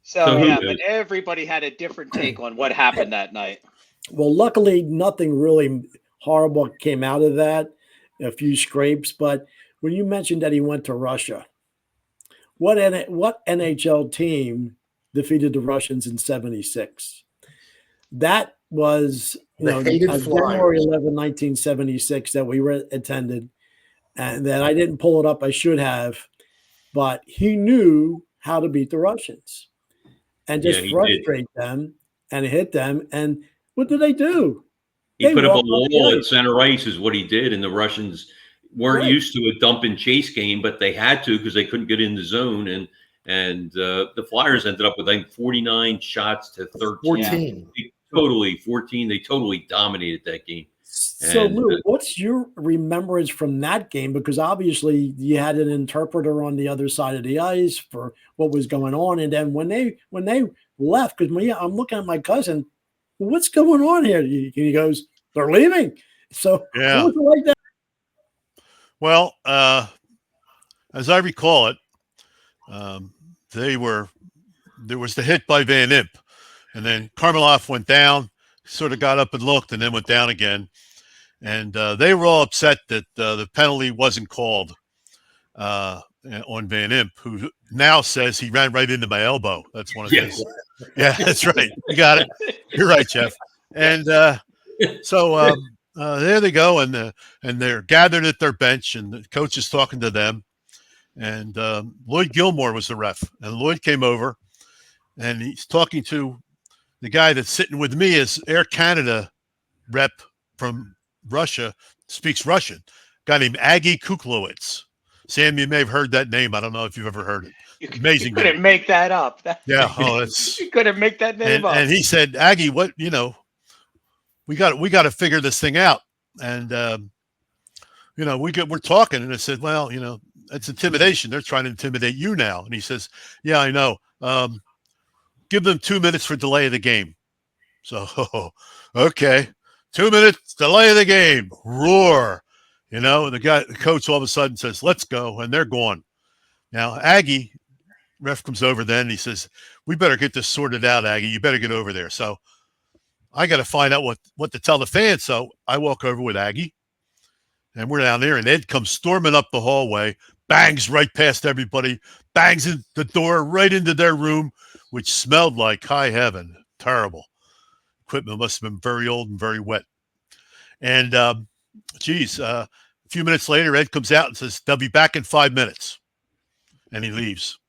So So yeah, but everybody had a different take on what happened that night. Well, luckily, nothing really horrible came out of that. A few scrapes, but when you mentioned that he went to Russia, what NHL team defeated the Russians in '76? That was January 11, 1976 that we attended, and that I didn't pull it up. I should have, but he knew how to beat the Russians and just frustrate them and hit them. And what did they do? He put up a wall at center ice is what he did, and the Russians weren't used to a dump and chase game, but they had to because they couldn't get in the zone. And the Flyers ended up with, I think, 49 shots to 13. 14. They totally dominated that game. So, Lou, what's your remembrance from that game? Because obviously you had an interpreter on the other side of the ice for what was going on. And then when they left, because I'm looking at my cousin, what's going on here? He goes, they're leaving. So, yeah. what was it like that? Well, as I recall it, there was the hit by Van Impe, and then Karmeloff went down, sort of got up and looked, and then went down again. And they were all upset that the penalty wasn't called on Van Impe, who now says he ran right into my elbow. That's one of his. Yeah, that's right. You got it. You're right, Jeff. And so there they go, and they're gathered at their bench, and the coach is talking to them. And Lloyd Gilmore was the ref, and Lloyd came over, and he's talking to the guy that's sitting with me as Air Canada rep from Russia, speaks Russian, a guy named Aggie Kuklowitz. Sam, you may have heard that name. I don't know if you've ever heard it. Amazing. You couldn't make that up. Yeah. Oh, it's you couldn't make that name up. And he said, Aggie, what, we got to figure this thing out. And, we're talking, and I said, well, it's intimidation. They're trying to intimidate you now. And he says, yeah, I know. Give them 2 minutes for delay of the game. So, okay. 2 minutes, delay of the game. Roar. The coach all of a sudden says, let's go. And they're gone. Now, Aggie, ref comes over then, and he says, we better get this sorted out, Aggie. You better get over there. So I got to find out what to tell the fans. So I walk over with Aggie, and we're down there, and Ed comes storming up the hallway, bangs right past everybody, bangs in the door right into their room, which smelled like high heaven. Terrible. Equipment must have been very old and very wet. And, a few minutes later, Ed comes out and says, they'll be back in 5 minutes. And he leaves.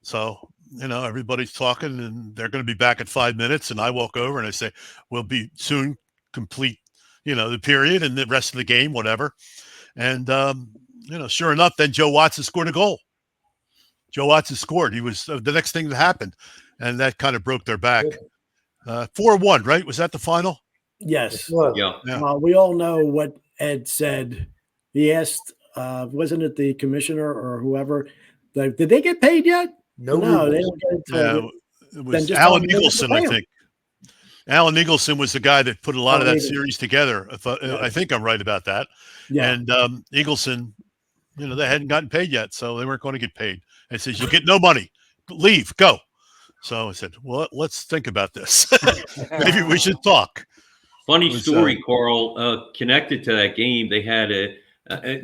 So, everybody's talking, and they're going to be back in 5 minutes. And I walk over and I say, we'll be soon complete, the period and the rest of the game, whatever. And, sure enough, then Joe Watson scored a goal. Joe Watson scored. He was the next thing that happened. And that kind of broke their back. 4-1, right? Was that the final? Yes. Yeah. We all know what Ed said. He asked, wasn't it the commissioner or whoever, did they get paid yet? No, they don't get it. It was Alan Eagleson, I think. Alan Eagleson was the guy that put a lot of that series together. I think I'm right about that. Yeah. And Eagleson, they hadn't gotten paid yet, so they weren't going to get paid. And he says, you'll get no money. Leave, go. So I said, well, let's think about this. Maybe we should talk. Funny story, Carl, connected to that game. They had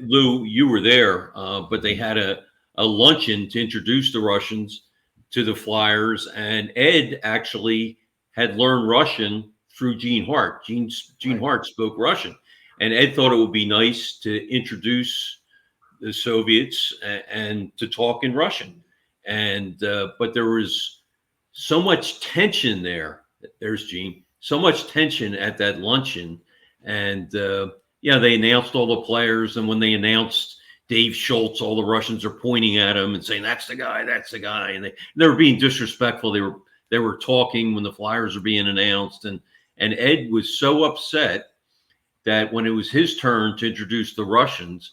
Lou, you were there, but they had a luncheon to introduce the Russians to the Flyers. And Ed actually had learned Russian through Gene Hart. Gene Hart spoke Russian. and Ed thought it would be nice to introduce the Soviets and to talk in Russian. And but there was so much tension there. There's Gene. So much tension at that luncheon, and they announced all the players. And when they announced Dave Schultz, all the Russians are pointing at him and saying, "That's the guy, that's the guy," and they were being disrespectful. They were talking when the Flyers were being announced, and Ed was so upset that when it was his turn to introduce the Russians,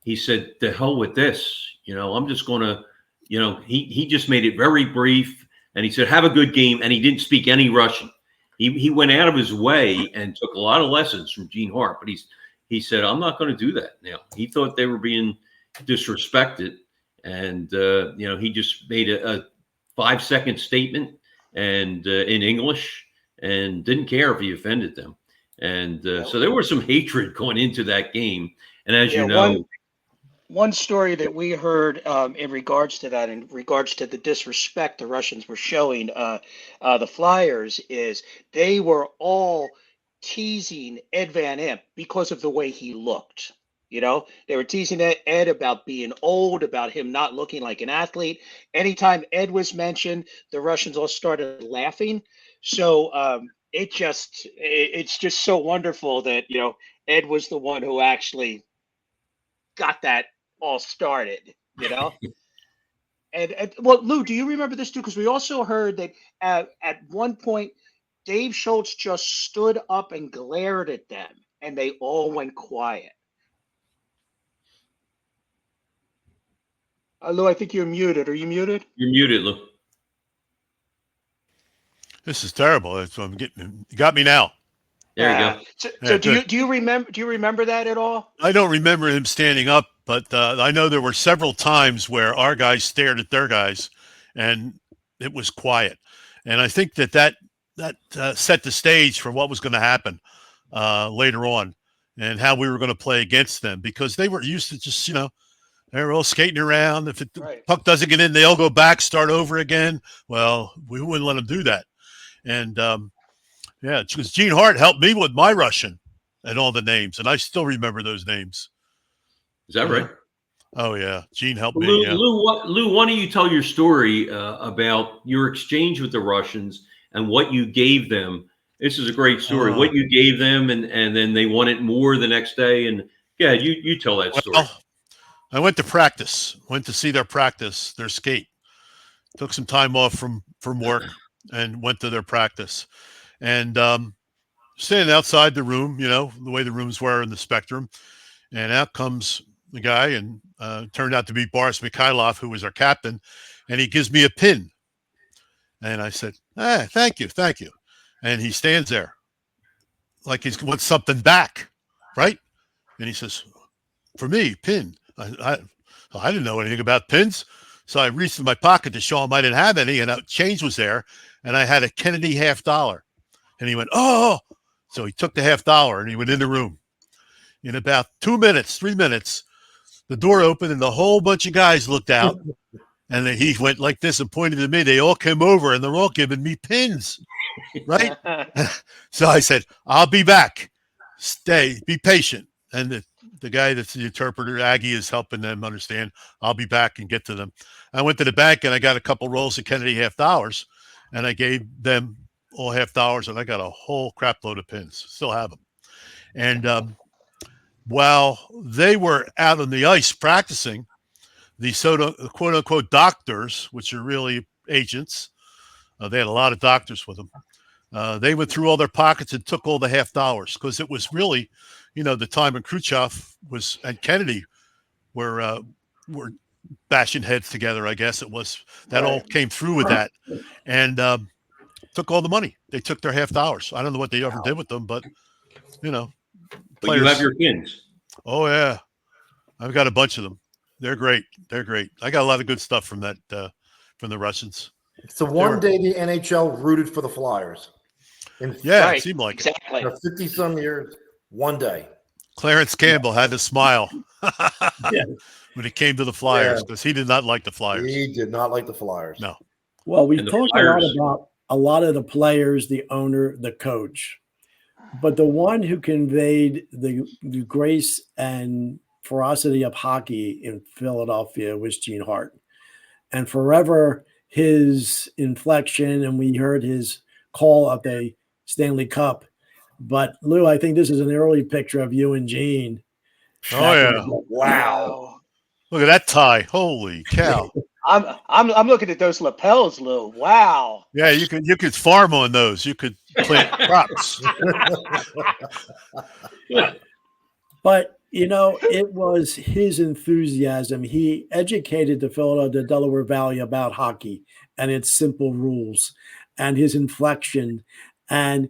he said, "The hell with this. I'm just going to," he just made it very brief, and he said, "Have a good game," and he didn't speak any Russian. He went out of his way and took a lot of lessons from Gene Hart, but he said, "I'm not going to do that now." He thought they were being disrespected, and he just made a 5-second statement and in English, and didn't care if he offended them. And so there was some hatred going into that game. And as you know, one story that we heard in regards to that, in regards to the disrespect the Russians were showing the Flyers, is they were all teasing Ed Van Impe because of the way he looked. They were teasing Ed about being old, about him not looking like an athlete. Anytime Ed was mentioned, the Russians all started laughing. So it's just so wonderful that Ed was the one who actually got that all started, and well, Lou, do you remember this too? Because we also heard that at one point Dave Schultz just stood up and glared at them, and they all went quiet. Lou, I think you're muted. Are you muted? You're muted, Lou. This is terrible. That's what I'm getting. You got me now. There you go. So do you remember that at all? I don't remember him standing up, but I know there were several times where our guys stared at their guys, and it was quiet. And I think that set the stage for what was going to happen later on, and how we were going to play against them, because they were used to just they were all skating around. If the puck doesn't get in, they all go back, start over again. Well, we wouldn't let them do that, and because Gene Hart helped me with my Russian and all the names, and I still remember those names. Is that right? Oh, yeah. Gene helped me. Yeah. Lou, why don't you tell your story about your exchange with the Russians and what you gave them? This is a great story. What you gave them, and then they wanted more the next day. And yeah, you tell that story. I went to practice, went to see their practice, their skate. Took some time off from work and went to their practice. And standing outside the room, the way the rooms were in the Spectrum, and out comes the guy, and turned out to be Boris Mikhailov, who was our captain, and he gives me a pin. And I said, thank you. And he stands there like he wants something back, right? And he says, for me, pin. I didn't know anything about pins, so I reached in my pocket to show him I didn't have any, and change was there, and I had a Kennedy $50. And he went, oh! So he took the $50 and he went in the room. In about 2 minutes, 3 minutes, the door opened and the whole bunch of guys looked out. And then he went like this and pointed to me. They all came over and they're all giving me pins, right? So I said, I'll be back. Stay, be patient. And the guy that's the interpreter, Aggie, is helping them understand. I'll be back and get to them. I went to the bank and I got a couple rolls of Kennedy $50, and I gave them all $50, and I got a whole crap load of pins. Still have them. And while they were out on the ice practicing, the quote unquote doctors, which are really agents, they had a lot of doctors with them. They went through all their pockets and took all the $50, because it was really, the time when Khrushchev and Kennedy were bashing heads together. I guess it was that all came through with that, and took all the money. They took their $50. I don't know what they ever did with them, but players. But you have your pins. Oh yeah, I've got a bunch of them. They're great. I got a lot of good stuff from that from the Russians. So one day the NHL rooted for the Flyers. It seemed like exactly. 50-some years, one day. Clarence Campbell had to smile when it came to the Flyers, because he did not like the Flyers. He did not like the Flyers. No. Well, we talked a lot about a lot of the players, the owner, the coach. but the one who conveyed the grace and ferocity of hockey in Philadelphia was Gene Hart. And forever his inflection, and we heard his call of the Stanley Cup. But Lou, I think this is an early picture of you and Gene. Oh yeah! Wow. Look at that tie! Holy cow! I'm looking at those lapels, Lou. Wow. Yeah, you could farm on those. You could plant crops. But it was his enthusiasm. He educated the Delaware Valley about hockey and its simple rules, and his inflection. And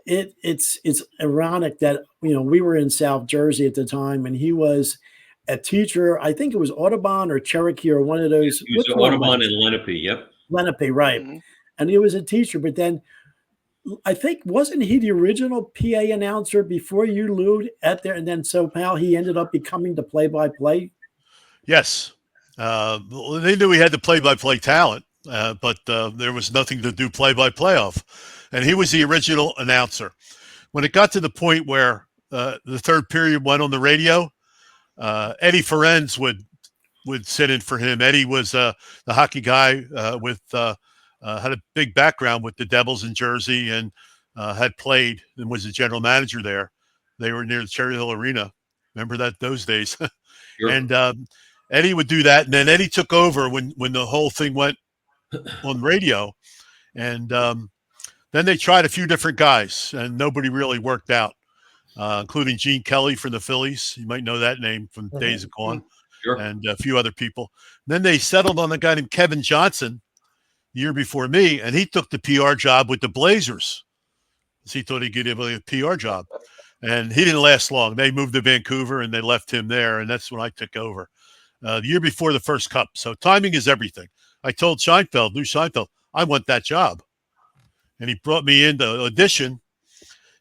it's ironic that we were in South Jersey at the time, and he was a teacher. I think it was Audubon or Cherokee or one of those. He was Audubon and Lenape. Yep. Lenape, right? Mm-hmm. And he was a teacher, but then I think wasn't he the original PA announcer before you, Lou, at there, and then somehow he ended up becoming the play-by-play. Yes, they knew he had the play-by-play talent, but there was nothing to do play-by-play of, and he was the original announcer. When it got to the point where the third period went on the radio, Eddie Ferenz would sit in for him. Eddie was the hockey guy had a big background with the Devils in Jersey and had played and was the general manager there. They were near the Cherry Hill Arena. Remember those days? Sure. And Eddie would do that. And then Eddie took over when the whole thing went on radio. And then they tried a few different guys, and nobody really worked out, including Gene Kelly from the Phillies. You might know that name from days gone. Sure. And a few other people. And then they settled on a guy named Kevin Johnson, the year before me, and he took the PR job with the Blazers. He thought he'd get a PR job, and he didn't last long. They moved to Vancouver, and they left him there, and that's when I took over the year before the first Cup. So timing is everything. I told Lou Scheinfeld, I want that job, and he brought me in to audition.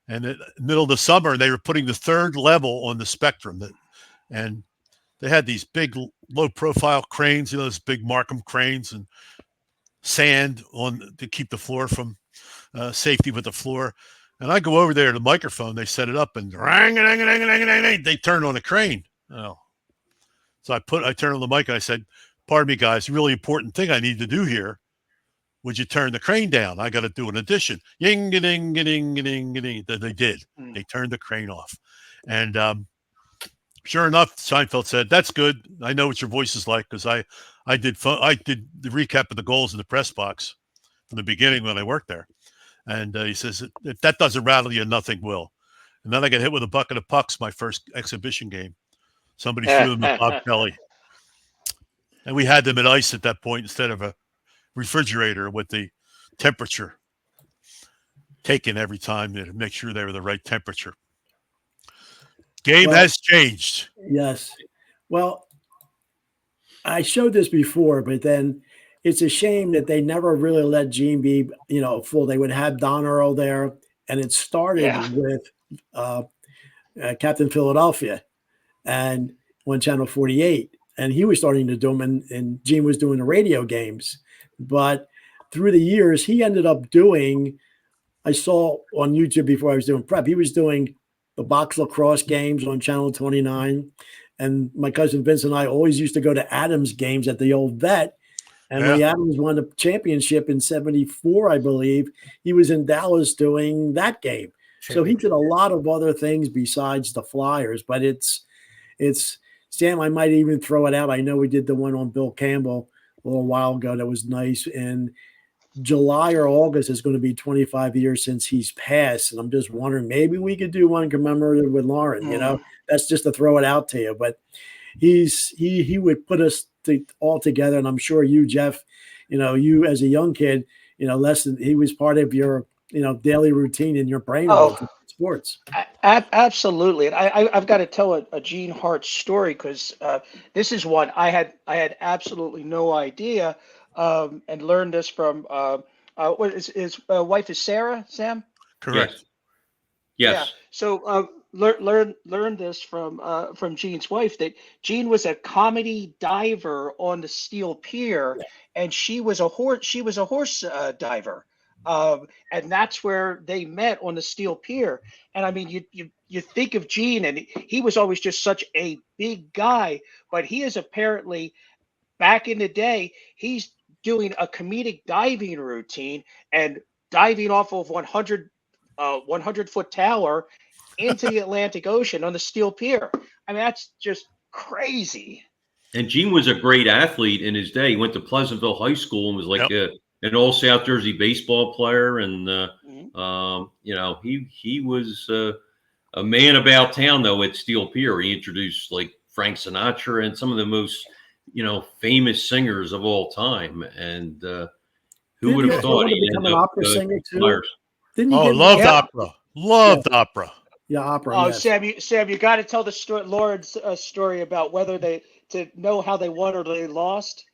And in the middle of the summer, they were putting the third level on the Spectrum, and they had these big, low-profile cranes, those big Markham cranes, and sand on to keep the floor from safety with the floor. And I go over there to the microphone, they set it up, and they turn on the crane. Oh. So I turned on the mic and I said, pardon me, guys, really important thing I need to do here. Would you turn the crane down? I got to do an addition. Ying-a-ding-a-ding-a-ding-a-ding. They did. They turned the crane off. And sure enough, Seinfeld said, that's good. I know what your voice is like, because I did the recap of the goals in the press box from the beginning when I worked there. And he says, if that doesn't rattle you, nothing will. And then I got hit with a bucket of pucks my first exhibition game. Somebody threw them to Bob Kelly. And we had them at ice at that point instead of a refrigerator with the temperature taken every time to make sure they were the right temperature. Game has changed. Yes. Well, I showed this before, but then it's a shame that they never really let Gene be, full. They would have Don Earl there, and it started with Captain Philadelphia and on Channel 48, and he was starting to do them, and Gene was doing the radio games. But through the years, he ended up doing, I saw on YouTube before I was doing prep, he was doing the box lacrosse games on Channel 29. And my cousin Vince and I always used to go to Adams games at the old vet. And when the Adams won the championship in 74, I believe, he was in Dallas doing that game. So he did a lot of other things besides the Flyers. But it's Sam, I might even throw it out. I know we did the one on Bill Campbell a little while ago. That was nice. And July or August is going to be 25 years since he's passed. And I'm just wondering, maybe we could do one commemorative with Lauren, that's just to throw it out to you. But he would put us all together. And I'm sure you, Jeff, you as a young kid, he was part of your, daily routine in your brain. Sports. Absolutely. And I've got to tell a Gene Hart story, because this is one I had absolutely no idea. And learned this from what is his wife is Sarah, Sam? Correct. Yes. Yeah. So learned this from Gene's wife, that Gene was a comedy diver on the Steel Pier, and she was a horse diver. And that's where they met on the steel pier. And I mean, you think of Gene, and he was always just such a big guy, but he is apparently back in the day, he's doing a comedic diving routine and diving off of 100-foot tower into the Atlantic Ocean on the steel pier. I mean, that's just crazy. And Gene was a great athlete in his day. He went to Pleasantville High School and was like an all South Jersey baseball player. And, you know, he was a man about town, though, at Steel Pier. He introduced like Frank Sinatra and some of the most, you know, famous singers of all time. And who would have thought he'd become an opera singer too? Didn't you loved opera. Loved opera. Yeah, opera. Oh, yes. Sam, you got to tell the story, Lauren's story about whether to know how they won or they lost.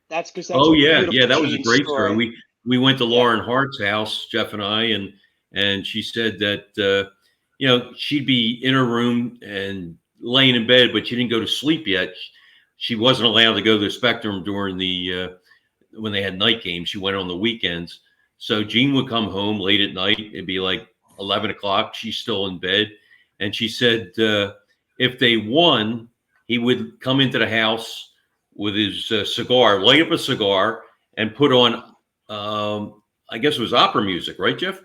That's because that's that was a great story. We went to Lauren Hart's house, Jeff and I, and she said that you know, she'd be in her room and laying in bed, but she didn't go to sleep yet. She wasn't allowed to go to the Spectrum during the when they had night games. She went on the weekends. So Gene would come home late at night. It'd be like 11 o'clock. She's still in bed. And she said if they won, he would come into the house with his cigar, light up a cigar, and put on, I guess it was opera music, right, Jeff?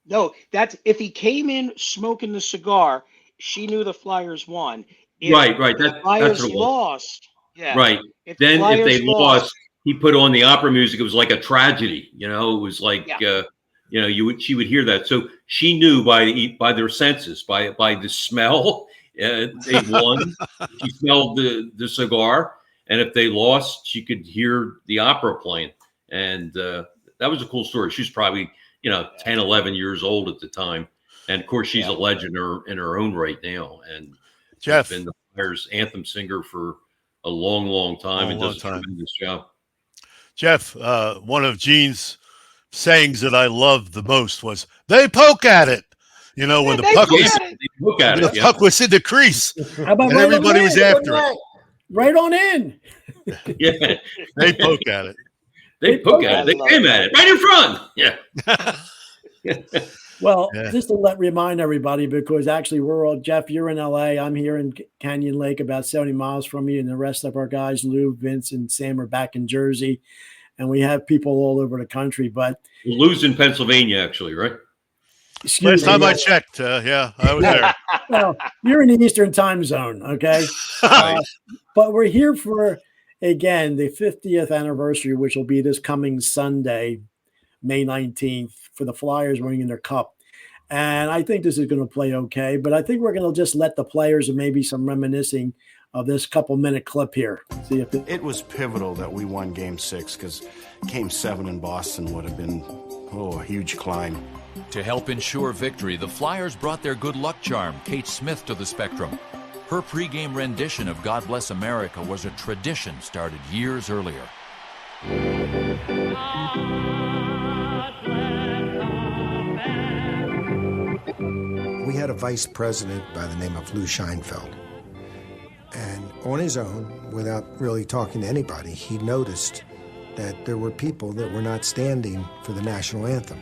No, that's if he came in smoking the cigar, she knew the Flyers won. If right. The Flyers lost. Yeah. Right. If they lost, he put on the opera music. It was like a tragedy. You know, it was like, you know, she would hear that. So she knew by their senses, by the smell, they won. She smelled the cigar. And if they lost, she could hear the opera playing. And that was a cool story. She was probably, you know, 10, 11 years old at the time. And of course, she's a legend in her own right now. And Jeff been the Flyers anthem singer for a long, long time and does a tremendous job. Jeff, one of Gene's sayings that I loved the most was, they poke at it. You know, when the puck was in the crease and everybody was after it. Right on in. Yeah. They poke at it. They poke at it. They came at it right in front. Yeah. Well, just to remind everybody, because actually Jeff, you're in LA. I'm here in Canyon Lake, about 70 miles from you. And the rest of our guys, Lou, Vince, and Sam, are back in Jersey. And we have people all over the country. But Lou's in Pennsylvania, actually, right? Last time I checked, I was there. Well, you're in the Eastern time zone, okay? But we're here for, again, the 50th anniversary, which will be this coming Sunday, May 19th, for the Flyers winning their cup. And I think this is going to play okay, but I think we're going to just let the players and maybe some reminiscing of this couple-minute clip here. See if it was pivotal that we won Game 6, because Game 7 in Boston would have been a huge climb. To help ensure victory, the Flyers brought their good luck charm, Kate Smith, to the Spectrum. Her pregame rendition of God Bless America was a tradition started years earlier. We had a vice president by the name of Lou Scheinfeld. And on his own, without really talking to anybody, he noticed that there were people that were not standing for the national anthem.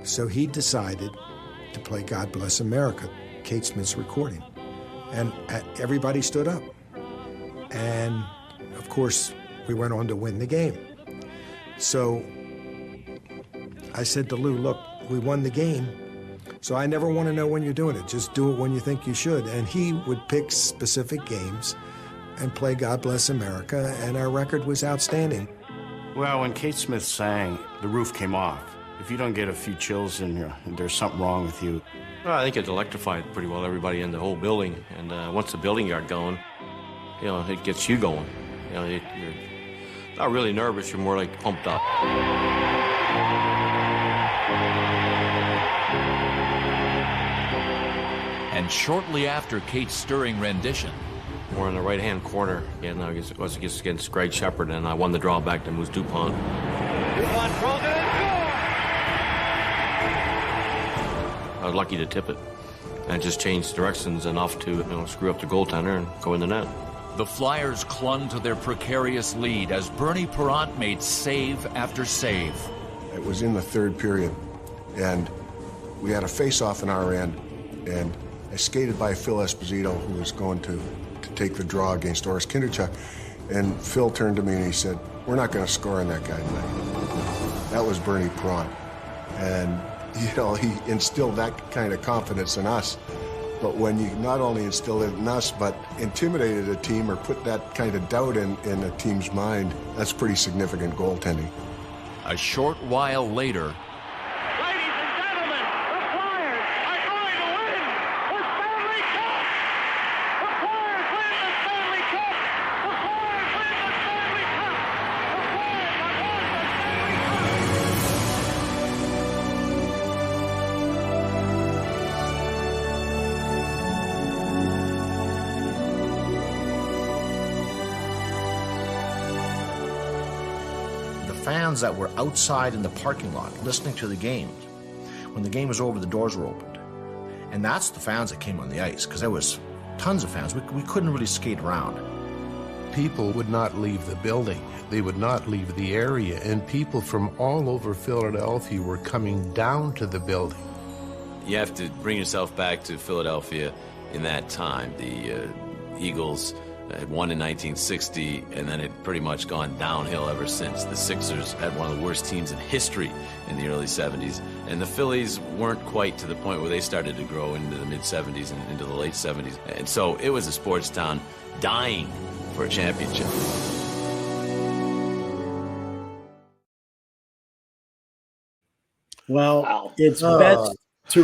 So he decided to play God Bless America, Kate Smith's recording. And everybody stood up. And of course, we went on to win the game. So I said to Lou, look, we won the game. So I never want to know when you're doing it. Just do it when you think you should. And he would pick specific games and play God Bless America, and our record was outstanding. Well, when Kate Smith sang, the roof came off. If you don't get a few chills in here, there's something wrong with you. Well, I think it electrified pretty well everybody in the whole building. And once the building got going, you know, it gets you going. You know, you're not really nervous, you're more like pumped up. And shortly after Kate's stirring rendition, we're in the right-hand corner, and it was against Greg Shepard, and I won the draw back to Moose DuPont. I was lucky to tip it, and it just changed directions enough to screw up the goaltender and go in the net. The Flyers clung to their precarious lead as Bernie Parent made save after save. It was in the third period, and we had a face-off in our end, and I skated by Phil Esposito, who was going to take the draw against Oris Kinderchuk, and Phil turned to me and he said, "We're not going to score on that guy tonight." That was Bernie Prawn, and he instilled that kind of confidence in us. But when you not only instilled it in us, but intimidated a team or put that kind of doubt in a team's mind, that's pretty significant goaltending. A short while later, Ladies and gentlemen, the Flyers are going to win the Stanley Cup! The Flyers win the Stanley Cup! The Flyers win the Stanley Cup! The Flyers have won the Stanley Cup! Fans that were outside in the parking lot listening to the games. When the game was over, the doors were opened. And that's the fans that came on the ice, because there was tons of fans. We couldn't really skate around. People would not leave the building. They would not leave the area. And people from all over Philadelphia were coming down to the building. You have to bring yourself back to Philadelphia in that time. The Eagles had won in 1960, and then it pretty much gone downhill ever since. The Sixers had one of the worst teams in history in the early 70s, and the Phillies weren't quite to the point where they started to grow into the mid-70s and into the late 70s. And so it was a sports town dying for a championship. Well, it's best to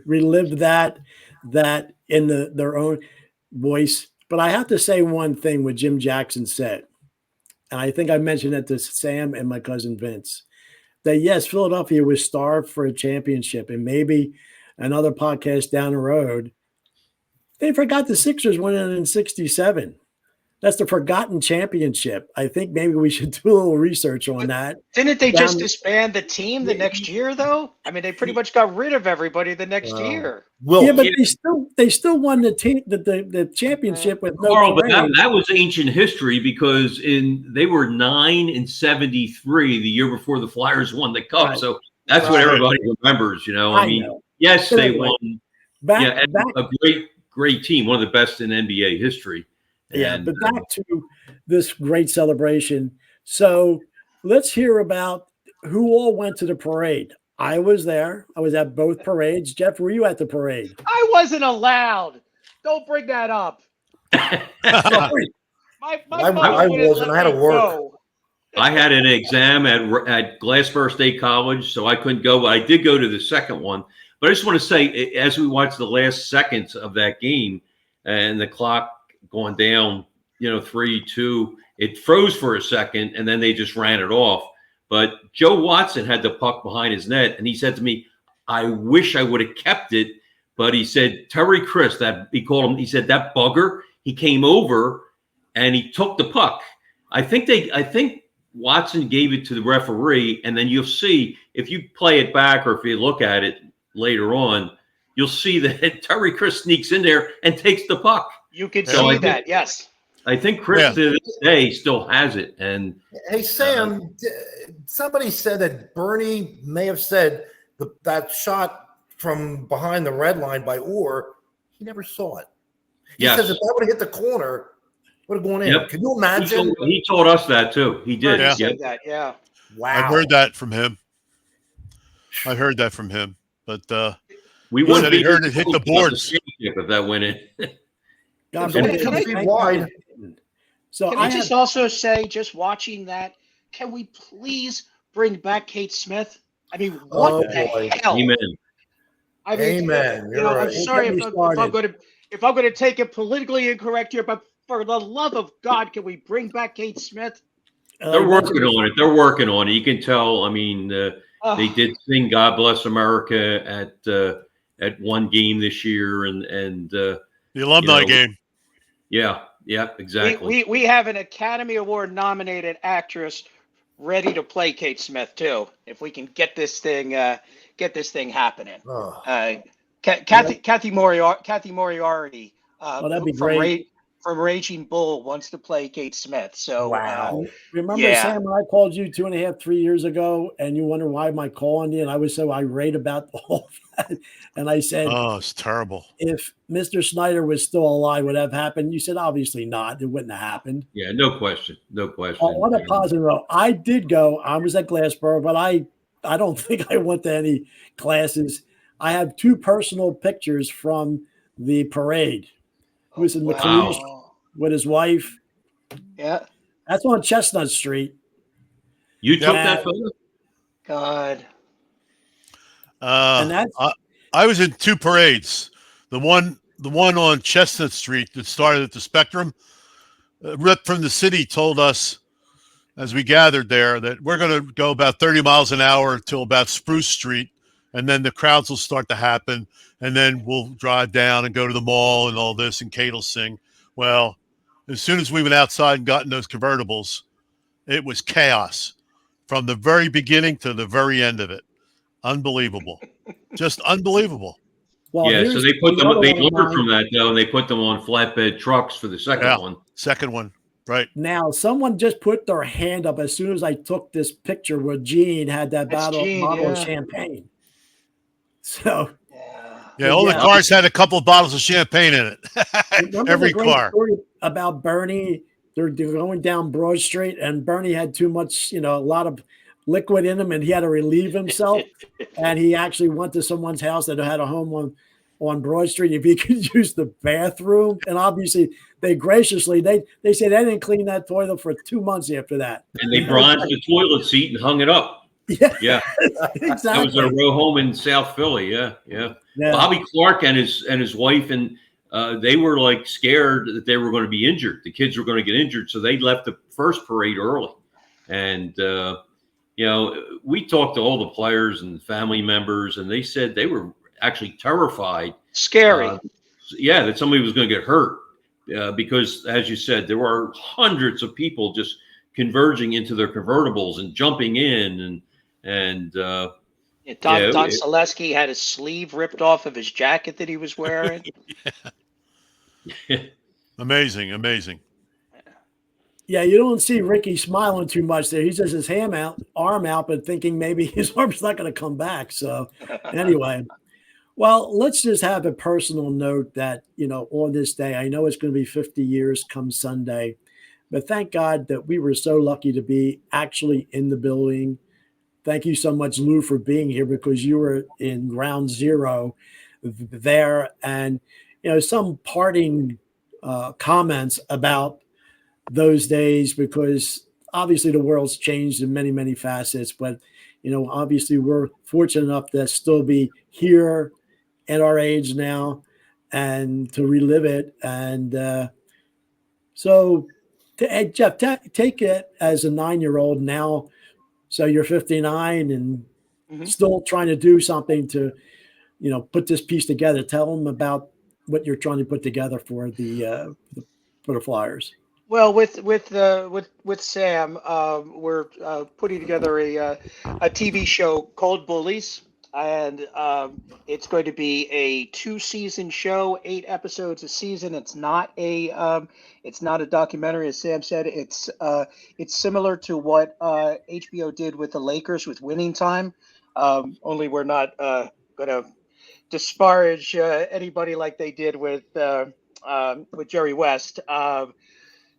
relive that in their own voice. But I have to say one thing what Jim Jackson said, and I think I mentioned it to Sam and my cousin Vince, that yes, Philadelphia was starved for a championship, and maybe another podcast down the road, they forgot the Sixers won it in 67. That's the forgotten championship. I think maybe we should do a little research on that. Didn't they just disband the team the next year, though? I mean, they pretty much got rid of everybody the next year. Yeah, but they still won the championship with no Carl, but parade. that was ancient history because they were 9-73 the year before the Flyers won the Cup. Right. So that's what everybody remembers. I mean, yes, they won. A great team, one of the best in NBA history. Yeah, but back to this great celebration. So let's hear about who all went to the parade. I was there. I was at both parades. Jeff, were you at the parade? I wasn't allowed. Don't bring that up. I wasn't. I had to work. I had an exam at Glassboro State College, so I couldn't go. But I did go to the second one. But I just want to say, as we watched the last seconds of that game and the clock going down, 3-2, it froze for a second, and then they just ran it off. But Joe Watson had the puck behind his net, and he said to me, I wish I would have kept it. But he said, Terry Chris, he said, that bugger, he came over and he took the puck. I think Watson gave it to the referee, and then you'll see, if you play it back or if you look at it later on, you'll see that Terry Chris sneaks in there and takes the puck. You could see that, yes. I think Chris to this day still has it. And hey, Sam, somebody said that Bernie may have said that shot from behind the red line by Orr, he never saw it. He says if that would have hit the corner, it would have gone in. Yep. Can you imagine? He told us that too. He did. Bernie said that, yeah. Wow. I've heard that from him. But we would have heard it hit the boards if that went in. Wide. So can I just also say, just watching that, can we please bring back Kate Smith? I mean, what the hell? Amen. I mean, Amen. I'm sorry if I'm going to take it politically incorrect here, but for the love of God, can we bring back Kate Smith? They're working on it. You can tell. I mean, they did sing "God Bless America" at one game this year, and the alumni game. Yeah, exactly. We have an Academy Award nominated actress ready to play Kate Smith too. If we can get this thing happening. Kathy Moriarty. That'd be great. from Raging Bull wants to play Kate Smith. So Wow. Remember, yeah. Sam, when I called you 2.5, 3 years ago, and you wonder why am I calling you, and I was so irate about all that, and I said, Oh, it's terrible. if Mr. Snyder was still alive, would that have happened? You said, obviously not. It wouldn't have happened. Yeah, no question. No question. On a positive note, I did go. I was at Glassboro, but I don't think I went to any classes. I have 2 personal pictures from the parade. He was in the caluche with his wife. Yeah. That's on Chestnut Street. You took that photo? God. And that's I was in 2 parades. The one on Chestnut Street that started at the Spectrum. Rip from the city told us as we gathered there that we're going to go about 30 miles an hour till about Spruce Street, and then the crowds will start to happen, and then we'll drive down and go to the mall and all this, and Kate will sing. Well, as soon as we went outside and got in those convertibles, it was chaos from the very beginning to the very end of it. Unbelievable. Just unbelievable. Well, yeah, so they put them. They learned from that though, and they put them on flatbed trucks for the second one. Second one, right? Now, someone just put their hand up as soon as I took this picture where Gene had that bottle of champagne. So, yeah, all the cars had a couple of bottles of champagne in it. Every car. Story about Bernie. They're going down Broad Street, and Bernie had too much, a lot of liquid in him, and he had to relieve himself. And he actually went to someone's house that had a home on Broad Street if he could use the bathroom. And obviously, they graciously they said they didn't clean that toilet for 2 months after that. And they bronzed the toilet seat and hung it up. Yeah, exactly. That was their row home in South Philly. Yeah. Bobby Clark and his wife and they were like scared that they were going to be injured. The kids were going to get injured, so they left the first parade early. And we talked to all the players and family members, and they said they were actually terrified. Scary. That somebody was going to get hurt because, as you said, there were hundreds of people just converging into their convertibles and jumping in and Don Selesky had his sleeve ripped off of his jacket that he was wearing. Amazing. Yeah, you don't see Ricky smiling too much there. He's just his arm out, but thinking maybe his arm's not going to come back. So anyway, well, let's just have a personal note that, on this day, I know it's going to be 50 years come Sunday, but thank God that we were so lucky to be actually in the building. Thank you so much, Lou, for being here because you were in ground zero there. And, some parting comments about those days, because obviously the world's changed in many, many facets, but, obviously we're fortunate enough to still be here at our age now and to relive it. And so, Jeff, take it as a 9-year-old now. So you're 59 and still trying to do something to, put this piece together. Tell them about what you're trying to put together for the Flyers. Well, with Sam, we're putting together a TV show called Bullies, and it's going to be a 2-season show, 8 episodes a season. It's not a documentary, as Sam said. It's similar to what HBO did with the Lakers with Winning Time. Only we're not going to disparage anybody like they did with Jerry West.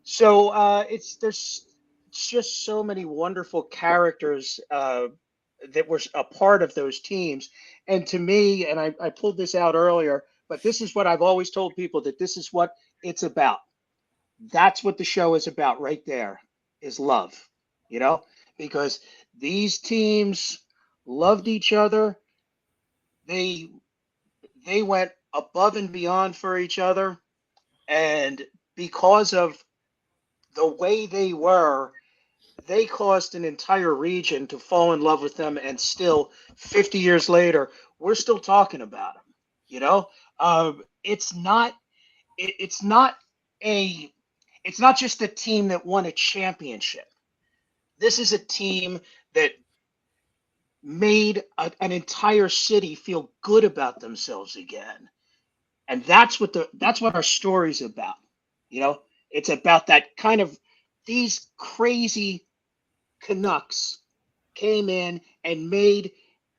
So there's just so many wonderful characters that were a part of those teams. And to me, and I pulled this out earlier, but this is what I've always told people, that this is what it's about. That's what the show is about right there, is love, because these teams loved each other. They went above and beyond for each other. And because of the way they were, they caused an entire region to fall in love with them, and still 50 years later we're still talking about them. It's not just a team that won a championship. This is a team that made an entire city feel good about themselves again, and that's what our story's about. You know, it's about that kind of these crazy Canucks came in and made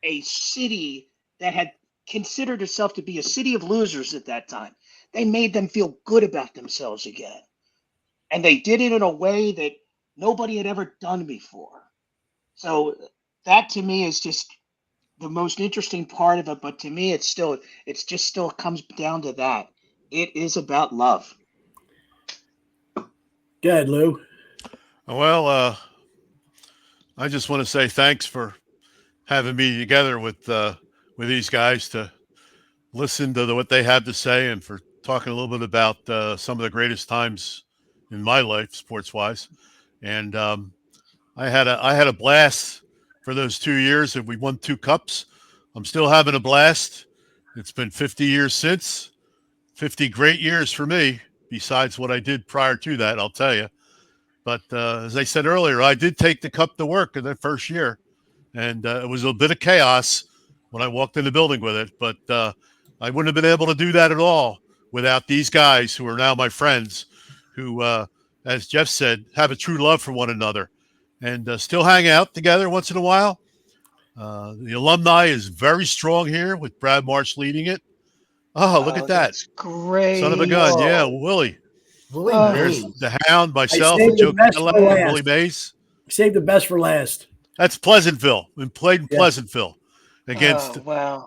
a city that had considered itself to be a city of losers at that time. They made them feel good about themselves again. And they did it in a way that nobody had ever done before. So that to me is just the most interesting part of it. But to me, it's just still comes down to that. It is about love. Go ahead, Lou. Well, I just want to say thanks for having me together with these guys to listen to what they have to say, and for talking a little bit about some of the greatest times in my life, sports wise. And I had a blast for those 2 years, and we won 2 cups. I'm still having a blast. It's been 50 years since. 50 great years for me, besides what I did prior to that, I'll tell you. But as I said earlier, I did take the cup to work in that first year, and it was a bit of chaos when I walked in the building with it. But I wouldn't have been able to do that at all without these guys who are now my friends, who, as Jeff said, have a true love for one another and still hang out together once in a while. The alumni is very strong here, with Brad Marsh leading it. Oh, look at that. That's great. Son of a gun. Yeah, Willie. There's the Hound, myself, and Joe Cadillac, and Willie Mays. Save the best for last. That's Pleasantville. We played in Pleasantville against the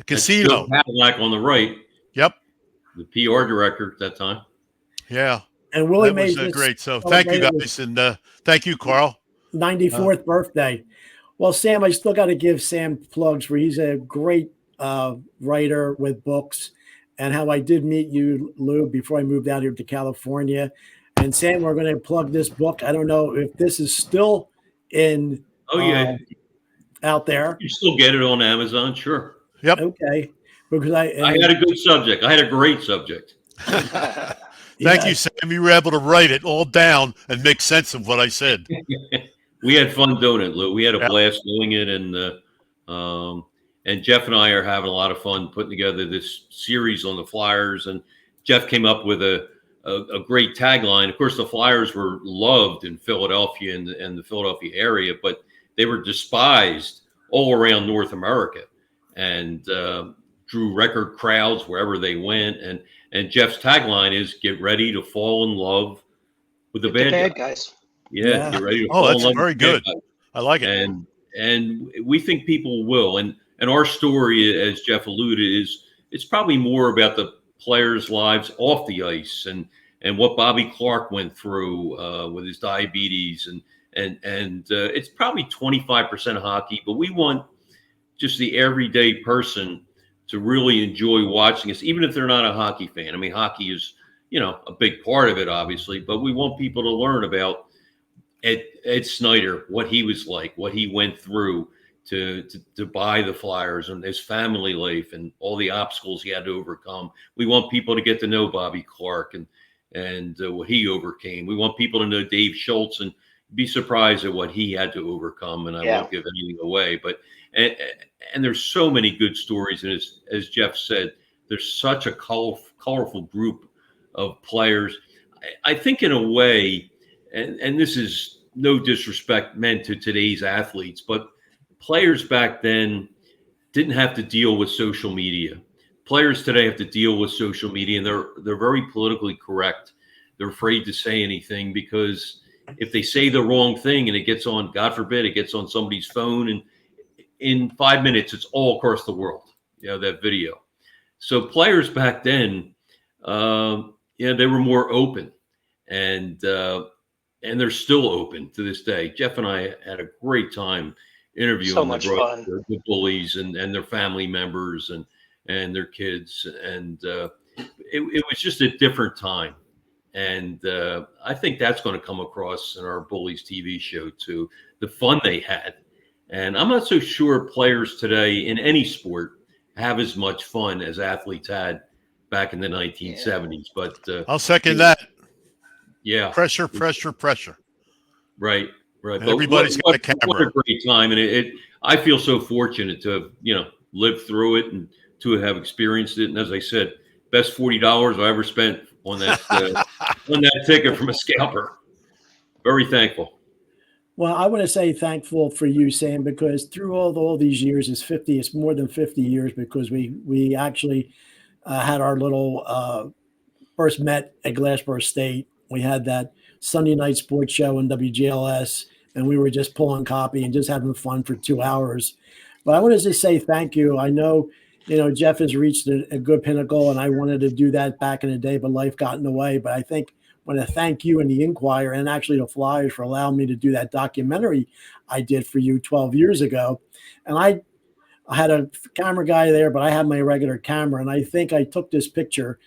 casino. Joe Cadillac on the right. Yep. The PR director at that time. Yeah. And Willie Mays was great. So thank you, guys. And thank you, Carl. 94th birthday. Well, Sam, I still got to give Sam plugs where he's a great writer with books, and how I did meet you, Lou, before I moved out here to California. And Sam, we're going to plug this book. I don't know if this is still in out there. You still get it on Amazon, sure. Yep. Okay. Because I had a good subject. I had a great subject. Thank you, Sam. You were able to write it all down and make sense of what I said. We had fun doing it, Lou. We had a blast doing it, and Jeff and I are having a lot of fun putting together this series on the Flyers. And Jeff came up with a great tagline. Of course, the Flyers were loved in Philadelphia and the Philadelphia area, but they were despised all around North America, and drew record crowds wherever they went. And Jeff's tagline is "Get ready to fall in love with the bad guys." Yeah, get ready to fall in love. That's very good. I like it. And we think people will. And our story, as Jeff alluded, it's probably more about the players' lives off the ice and what Bobby Clark went through with his diabetes, and it's probably 25% hockey, but we want just the everyday person to really enjoy watching us, even if they're not a hockey fan. I mean, hockey is, a big part of it, obviously, but we want people to learn about Ed Snyder, what he was like, what he went through to buy the Flyers, and his family life and all the obstacles he had to overcome. We want people to get to know Bobby Clark and what he overcame. We want people to know Dave Schultz and be surprised at what he had to overcome. And I won't give anything away, but and there's so many good stories. And as Jeff said, there's such a colorful group of players. I think in a way, and this is no disrespect meant to today's athletes, but players back then didn't have to deal with social media. Players today have to deal with social media, and they're very politically correct. They're afraid to say anything, because if they say the wrong thing and it gets on, God forbid, it gets on somebody's phone, and in 5 minutes, it's all across the world, that video. So players back then, they were more open, and they're still open to this day. Jeff and I had a great time interviewing the bullies and their family members and their kids. And it was just a different time. And I think that's going to come across in our Bullies TV show too, the fun they had. And I'm not so sure players today in any sport have as much fun as athletes had back in the 1970s. But I'll second that. Yeah. Pressure. Right. But everybody's got a camera. What a great time. And I feel so fortunate to have, lived through it and to have experienced it. And as I said, best $40 I ever spent on that ticket from a scalper. Very thankful. Well, I want to say thankful for you, Sam, because through all these years, it's more than 50 years, because we actually had our little first met at Glassboro State. We had that Sunday night sports show on WGLS, and we were just pulling copy and just having fun for 2 hours. But I wanted to say thank you. I know, Jeff has reached a good pinnacle, and I wanted to do that back in the day, but life got in the way. But I think I want to thank you and the Inquirer, and actually the Flyers, for allowing me to do that documentary I did for you 12 years ago. And I had a camera guy there, but I had my regular camera, and I think I took this picture.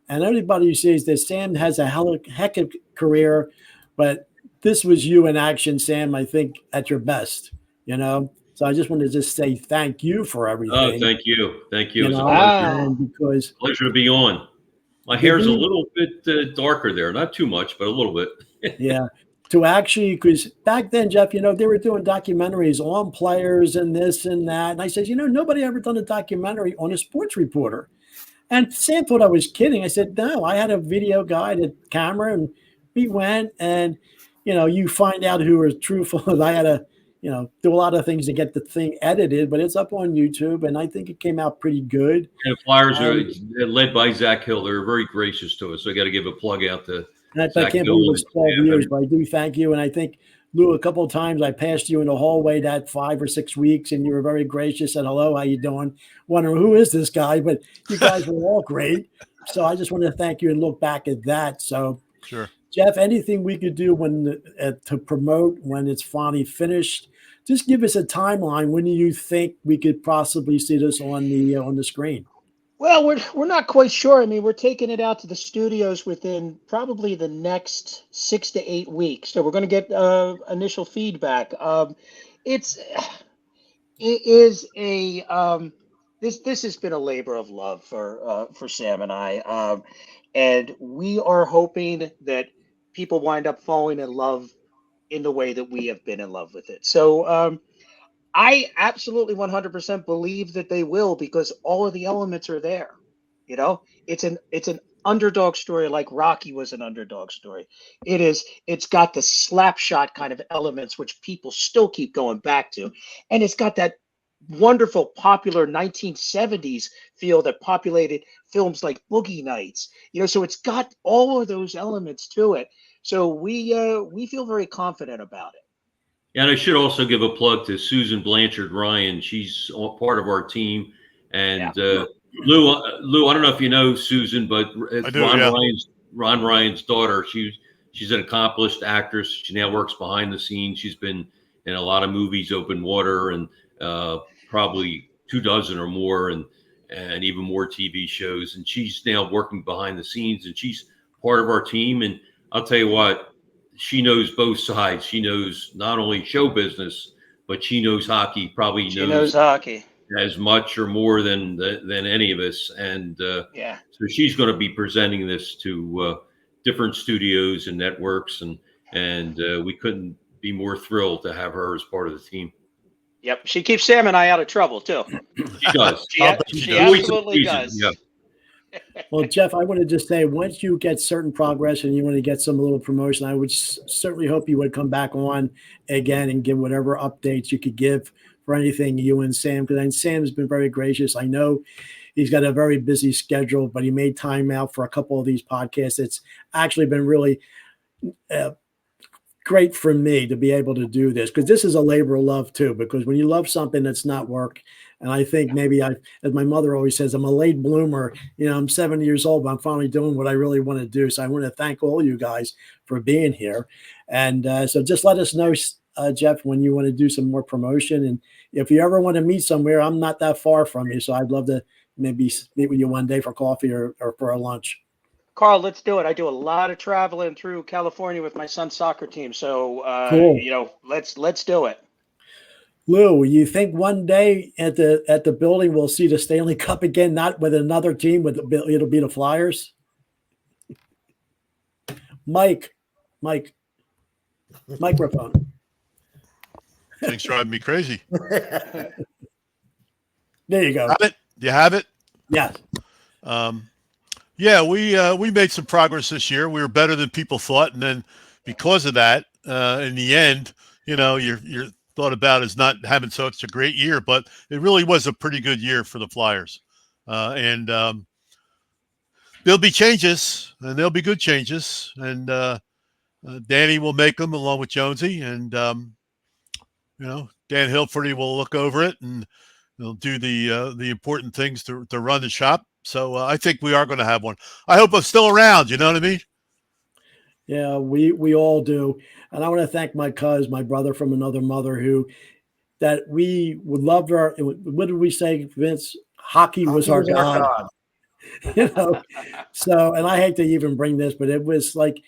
And everybody who sees this, Sam has a heck of a career, but this was you in action, Sam, I think at your best, So I just wanted to just say thank you for everything. Oh, thank you. Thank you. It's a Wow. Because pleasure to be on. My hair's a little bit darker there. Not too much, but a little bit. yeah. To actually, because back then, Jeff, they were doing documentaries on players and this and that. And I said, nobody ever done a documentary on a sports reporter. And Sam thought I was kidding. I said, no, I had a video guy, a camera, and we went, and, you find out who was truthful. I had to, do a lot of things to get the thing edited, but it's up on YouTube, and I think it came out pretty good. And the Flyers are led by Zach Hill. They're very gracious to us. So I got to give a plug out to I Zach can't Hill believe it's 12 and- years, but I do thank you. And I think, Lou, a couple of times I passed you in the hallway that 5 or 6 weeks, and you were very gracious. Said, hello, how you doing? Wondering, who is this guy? But you guys were all great. So I just want to thank you and look back at that. So, Sure. Jeff, anything we could do to promote when it's finally finished? Just give us a timeline. When do you think we could possibly see this on the screen? Well, we're not quite sure. I mean, we're taking it out to the studios within probably the next 6 to 8 weeks. So we're going to get initial feedback. It is a this has been a labor of love for Sam and I, and we are hoping that people wind up falling in love in the way that we have been in love with it. So I absolutely 100% believe that they will, because all of the elements are there. It's an underdog story, like Rocky was an underdog story. It's got the slap shot kind of elements, which people still keep going back to. And it's got that wonderful popular 1970s feel that populated films like Boogie Nights. So it's got all of those elements to it. So we feel very confident about it. And I should also give a plug to Susan Blanchard Ryan. She's part of our team. And Lou, I don't know if you know Susan, but Ron Ryan's daughter. She's an accomplished actress. She now works behind the scenes. She's been in a lot of movies, Open Water, and probably 24 or more, and even more TV shows. And she's now working behind the scenes, and she's part of our team. And I'll tell you what, she knows both sides. She knows not only show business, but she knows hockey. Probably knows hockey as much or more than any of us. And so she's going to be presenting this to different studios and networks, and we couldn't be more thrilled to have her as part of the team. Yep, she keeps Sam and I out of trouble too. She does. she absolutely does. Yeah. Well, Jeff, I want to just say, once you get certain progress and you want to get some little promotion, I would certainly hope you would come back on again and give whatever updates you could give for anything you and Sam, because Sam's been very gracious. I know he's got a very busy schedule, but he made time out for a couple of these podcasts. It's actually been really great for me to be able to do this, because this is a labor of love too, because when you love something that's not work. And I think maybe as my mother always says, I'm a late bloomer. I'm 70 years old, but I'm finally doing what I really want to do. So I want to thank all you guys for being here. And so just let us know, Jeff, when you want to do some more promotion. And if you ever want to meet somewhere, I'm not that far from you. So I'd love to maybe meet with you one day for coffee or for a lunch. Carl, let's do it. I do a lot of traveling through California with my son's soccer team. So, cool. Let's do it. Lou, you think one day at the building we'll see the Stanley Cup again, not with another team, it'll be the Flyers? Mike, microphone. Things driving me crazy. There you go. Have it? You have it? Yes. Yeah, we made some progress this year. We were better than people thought, and then because of that, in the end, you're thought about as not having such a great year, but it really was a pretty good year for the Flyers. And there'll be changes, and there'll be good changes, and Danny will make them along with Jonesy, and Dan Hilferty will look over it and he'll do the important things to run the shop. So I think we are going to have one. I hope I'm still around. You know what I mean? Yeah, we all do. And I want to thank my my brother from another mother, that we would love our. What did we say, Vince? Hockey was our god. So, and I hate to even bring this, but it was like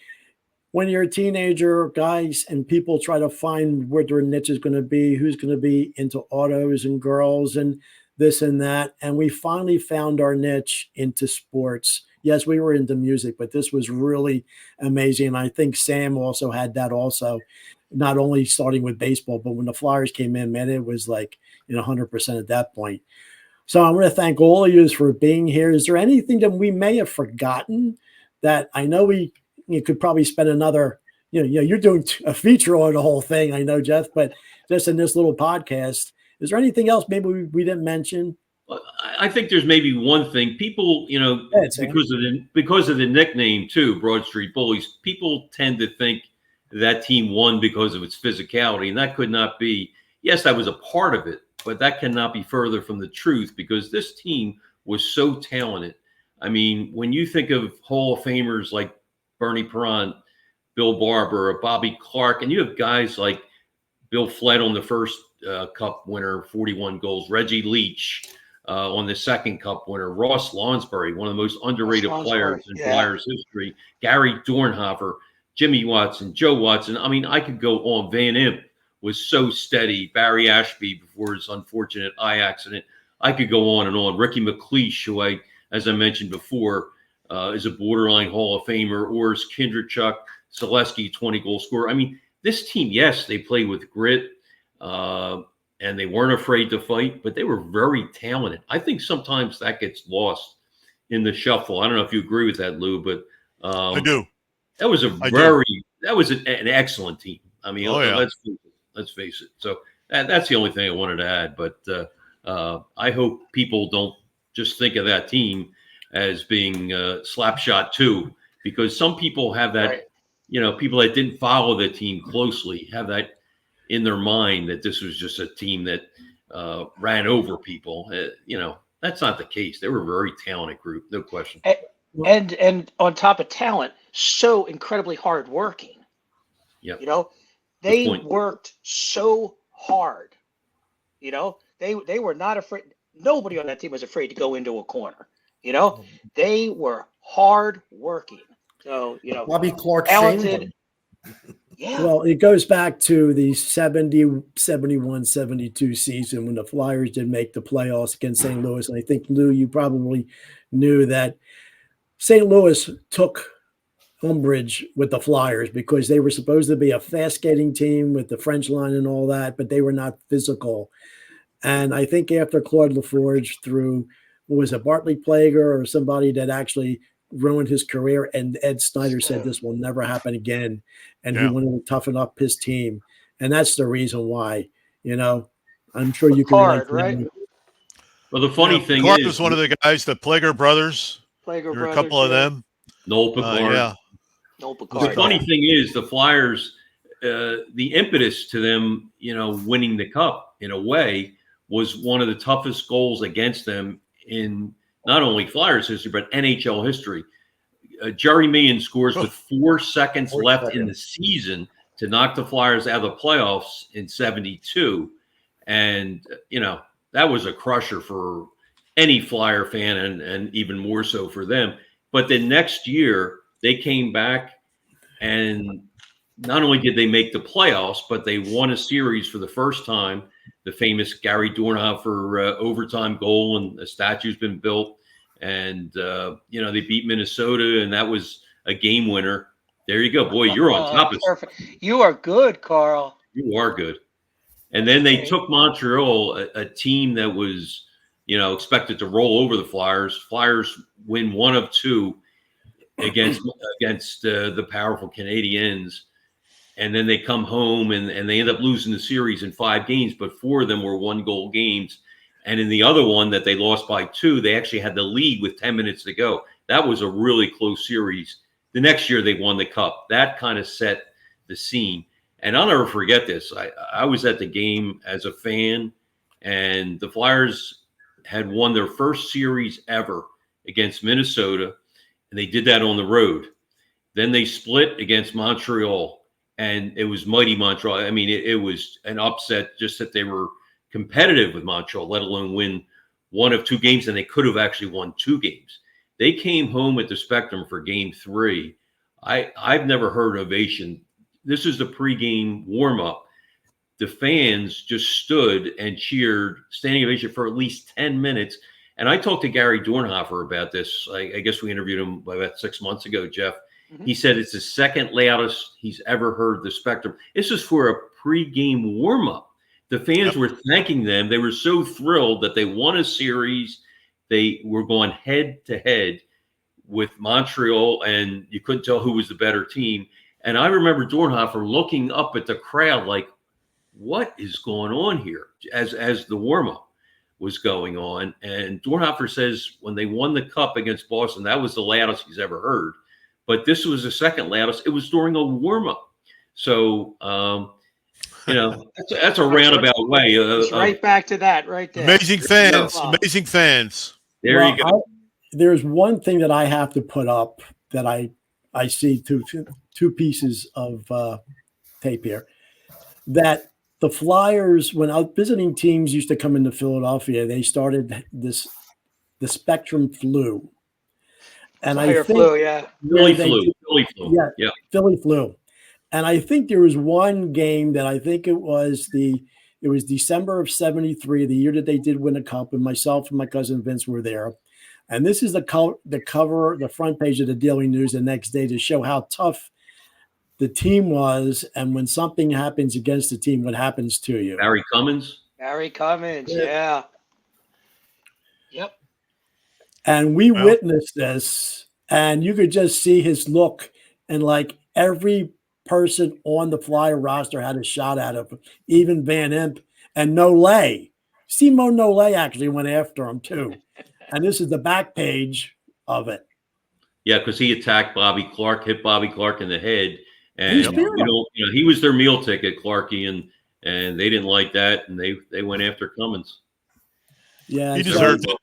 when you're a teenager, guys, and people try to find where their niche is going to be, who's going to be into autos and girls and this and that. And we finally found our niche into sports. Yes, we were into music, but this was really amazing. And I think Sam also had that also, not only starting with baseball, but when the Flyers came in, man, it was like 100% at that point. So I want to thank all of you for being here. Is there anything that we may have forgotten that I know you could probably spend another, you're doing a feature on the whole thing, I know, Jeff, but just in this little podcast, is there anything else maybe we didn't mention? I think there's maybe one thing. People, because of the nickname too, Broad Street Bullies, people tend to think that team won because of its physicality, and that could not be. Yes, that was a part of it, but that cannot be further from the truth because this team was so talented. I mean, when you think of Hall of Famers like Bernie Perron, Bill Barber, Bobby Clark, and you have guys like Bill Flett on the first Cup winner, 41 goals, Reggie Leach on the second Cup winner, Ross Lonsbury, one of the most underrated players in Flyers history, Gary Dornhofer, Jimmy Watson, Joe Watson. I mean, I could go on. Van Imp was so steady. Barry Ashby before his unfortunate eye accident. I could go on and on. Ricky McLeish, who as I mentioned before, is a borderline Hall of Famer. Urs Kindrachuk, Selesky, 20-goal scorer. I mean, this team, yes, they played with grit, and they weren't afraid to fight, but they were very talented. I think sometimes that gets lost in the shuffle. I don't know if you agree with that, Lou, but I do. That was an excellent team. I mean, let's face it. So that's the only thing I wanted to add. But I hope people don't just think of that team as being Slapshot 2, because some people have that, people that didn't follow the team closely have that in their mind that this was just a team that ran over people. That's not the case. They were a very talented group, no question. And on top of talent, so incredibly hardworking. Yeah. They worked so hard. They were not afraid. Nobody on that team was afraid to go into a corner. They were hard working. So, Bobby Clark, talented. Yeah. Well, it goes back to the 70, 71, 72 season when the Flyers did make the playoffs against St. Louis. And I think, Lou, you probably knew that St. Louis took umbrage with the Flyers because they were supposed to be a fast skating team with the French line and all that, but they were not physical. And I think after Claude Laforge threw, was it Bartley Plager or somebody that actually ruined his career, and Ed Snyder said this will never happen again, and he wanted to toughen up his team, and that's the reason why. I'm sure you can hard, right? Well, the funny thing Clark is, was one of the guys, the Plager brothers. There were a couple of them. Noel Picard. Noel Picard. The funny thing is, the Flyers, the impetus to them, winning the Cup in a way was one of the toughest goals against them in not only Flyers history, but NHL history. Jerry Meehan scores with 4 seconds left in the season to knock the Flyers out of the playoffs in 72. And, that was a crusher for any Flyer fan and even more so for them. But the next year, they came back, and not only did they make the playoffs, but they won a series for the first time. The famous Gary Dornhofer overtime goal, and a statue's been built. And, they beat Minnesota, and that was a game winner. There you go. Boy, you're on top of perfect. You are good, Carl. You are good. And then they took Montreal, a team that was, expected to roll over the Flyers. Flyers win 1 of 2 against the powerful Canadiens. And then they come home and they end up losing the series in 5 games, but 4 of them were 1-goal games. And in the other one that they lost by 2, they actually had the lead with 10 minutes to go. That was a really close series. The next year they won the Cup. That kind of set the scene. And I'll never forget this. I was at the game as a fan, and the Flyers had won their first series ever against Minnesota, and they did that on the road. Then they split against Montreal. And it was mighty Montreal. I mean, it was an upset just that they were competitive with Montreal, let alone win 1 of 2 games, and they could have actually won 2 games. They came home at the Spectrum for Game 3. I've never heard ovation. This is the pregame warm-up. The fans just stood and cheered, standing ovation for at least 10 minutes. And I talked to Gary Dornhofer about this. I guess we interviewed him about 6 months ago, Jeff. He said it's the second loudest he's ever heard the Spectrum. This is for a pregame warm-up. The fans were thanking them. They were so thrilled that they won a series. They were going head-to-head with Montreal, and you couldn't tell who was the better team. And I remember Dornhofer looking up at the crowd like, what is going on here as the warm-up was going on. And Dornhofer says when they won the Cup against Boston, that was the loudest he's ever heard. But this was the second loudest. It was during a warm-up. So, that's a roundabout way. Right back to that right there. Amazing fans. Amazing fans. There you go. There's one thing that I have to put up that I see two pieces of tape here. That the Flyers, when out visiting teams used to come into Philadelphia, they started the Spectrum flu. And Flyer flu, yeah. Philly flu. Yeah, Philly flu. And I think there was one game that I think it was December of 73, the year that they did win a cup, and myself and my cousin Vince were there. And this is the cover, the front page of the Daily News the next day to show how tough the team was, and when something happens against the team, what happens to you. Barry Cummins, yeah. Yep. And we witnessed this, and you could just see his look, and like every person on the Flyer roster had a shot at him, even Van Imp and Nolay. Simo Nolay actually went after him too. And this is the back page of it. Yeah, because he attacked Bobby Clark, hit Bobby Clark in the head. And he was their meal ticket, Clarkie, and they didn't like that, and they went after Cummins. Yeah, he deserved it.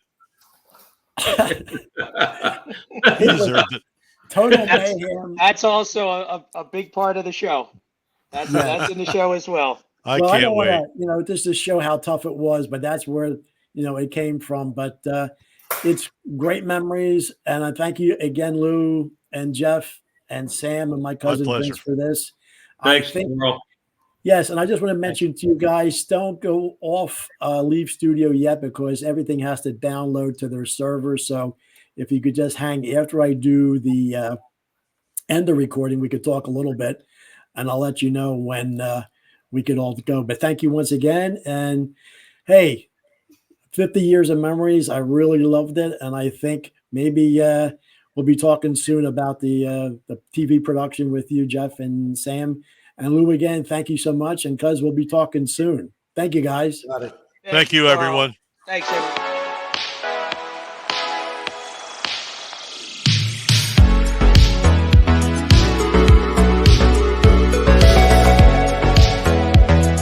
He deserved it. Total mayhem. That's also a big part of the show. That's in the show as well. I can't wait. Just to show how tough it was, but that's where it came from. But it's great memories, and I thank you again, Lou and Jeff and Sam and my cousin Vince for this. Thanks, yes, and I just want to mention to you guys, don't go off Leave Studio yet because everything has to download to their server. So if you could just hang after I do the end the recording, we could talk a little bit, and I'll let you know when we could all go. But thank you once again, and hey, 50 years of memories. I really loved it, and I think maybe we'll be talking soon about the TV production with you, Jeff and Sam. And Lou, again, thank you so much. And Cuz, we'll be talking soon. Thank you, guys. Thank you, everyone. Thanks, everyone.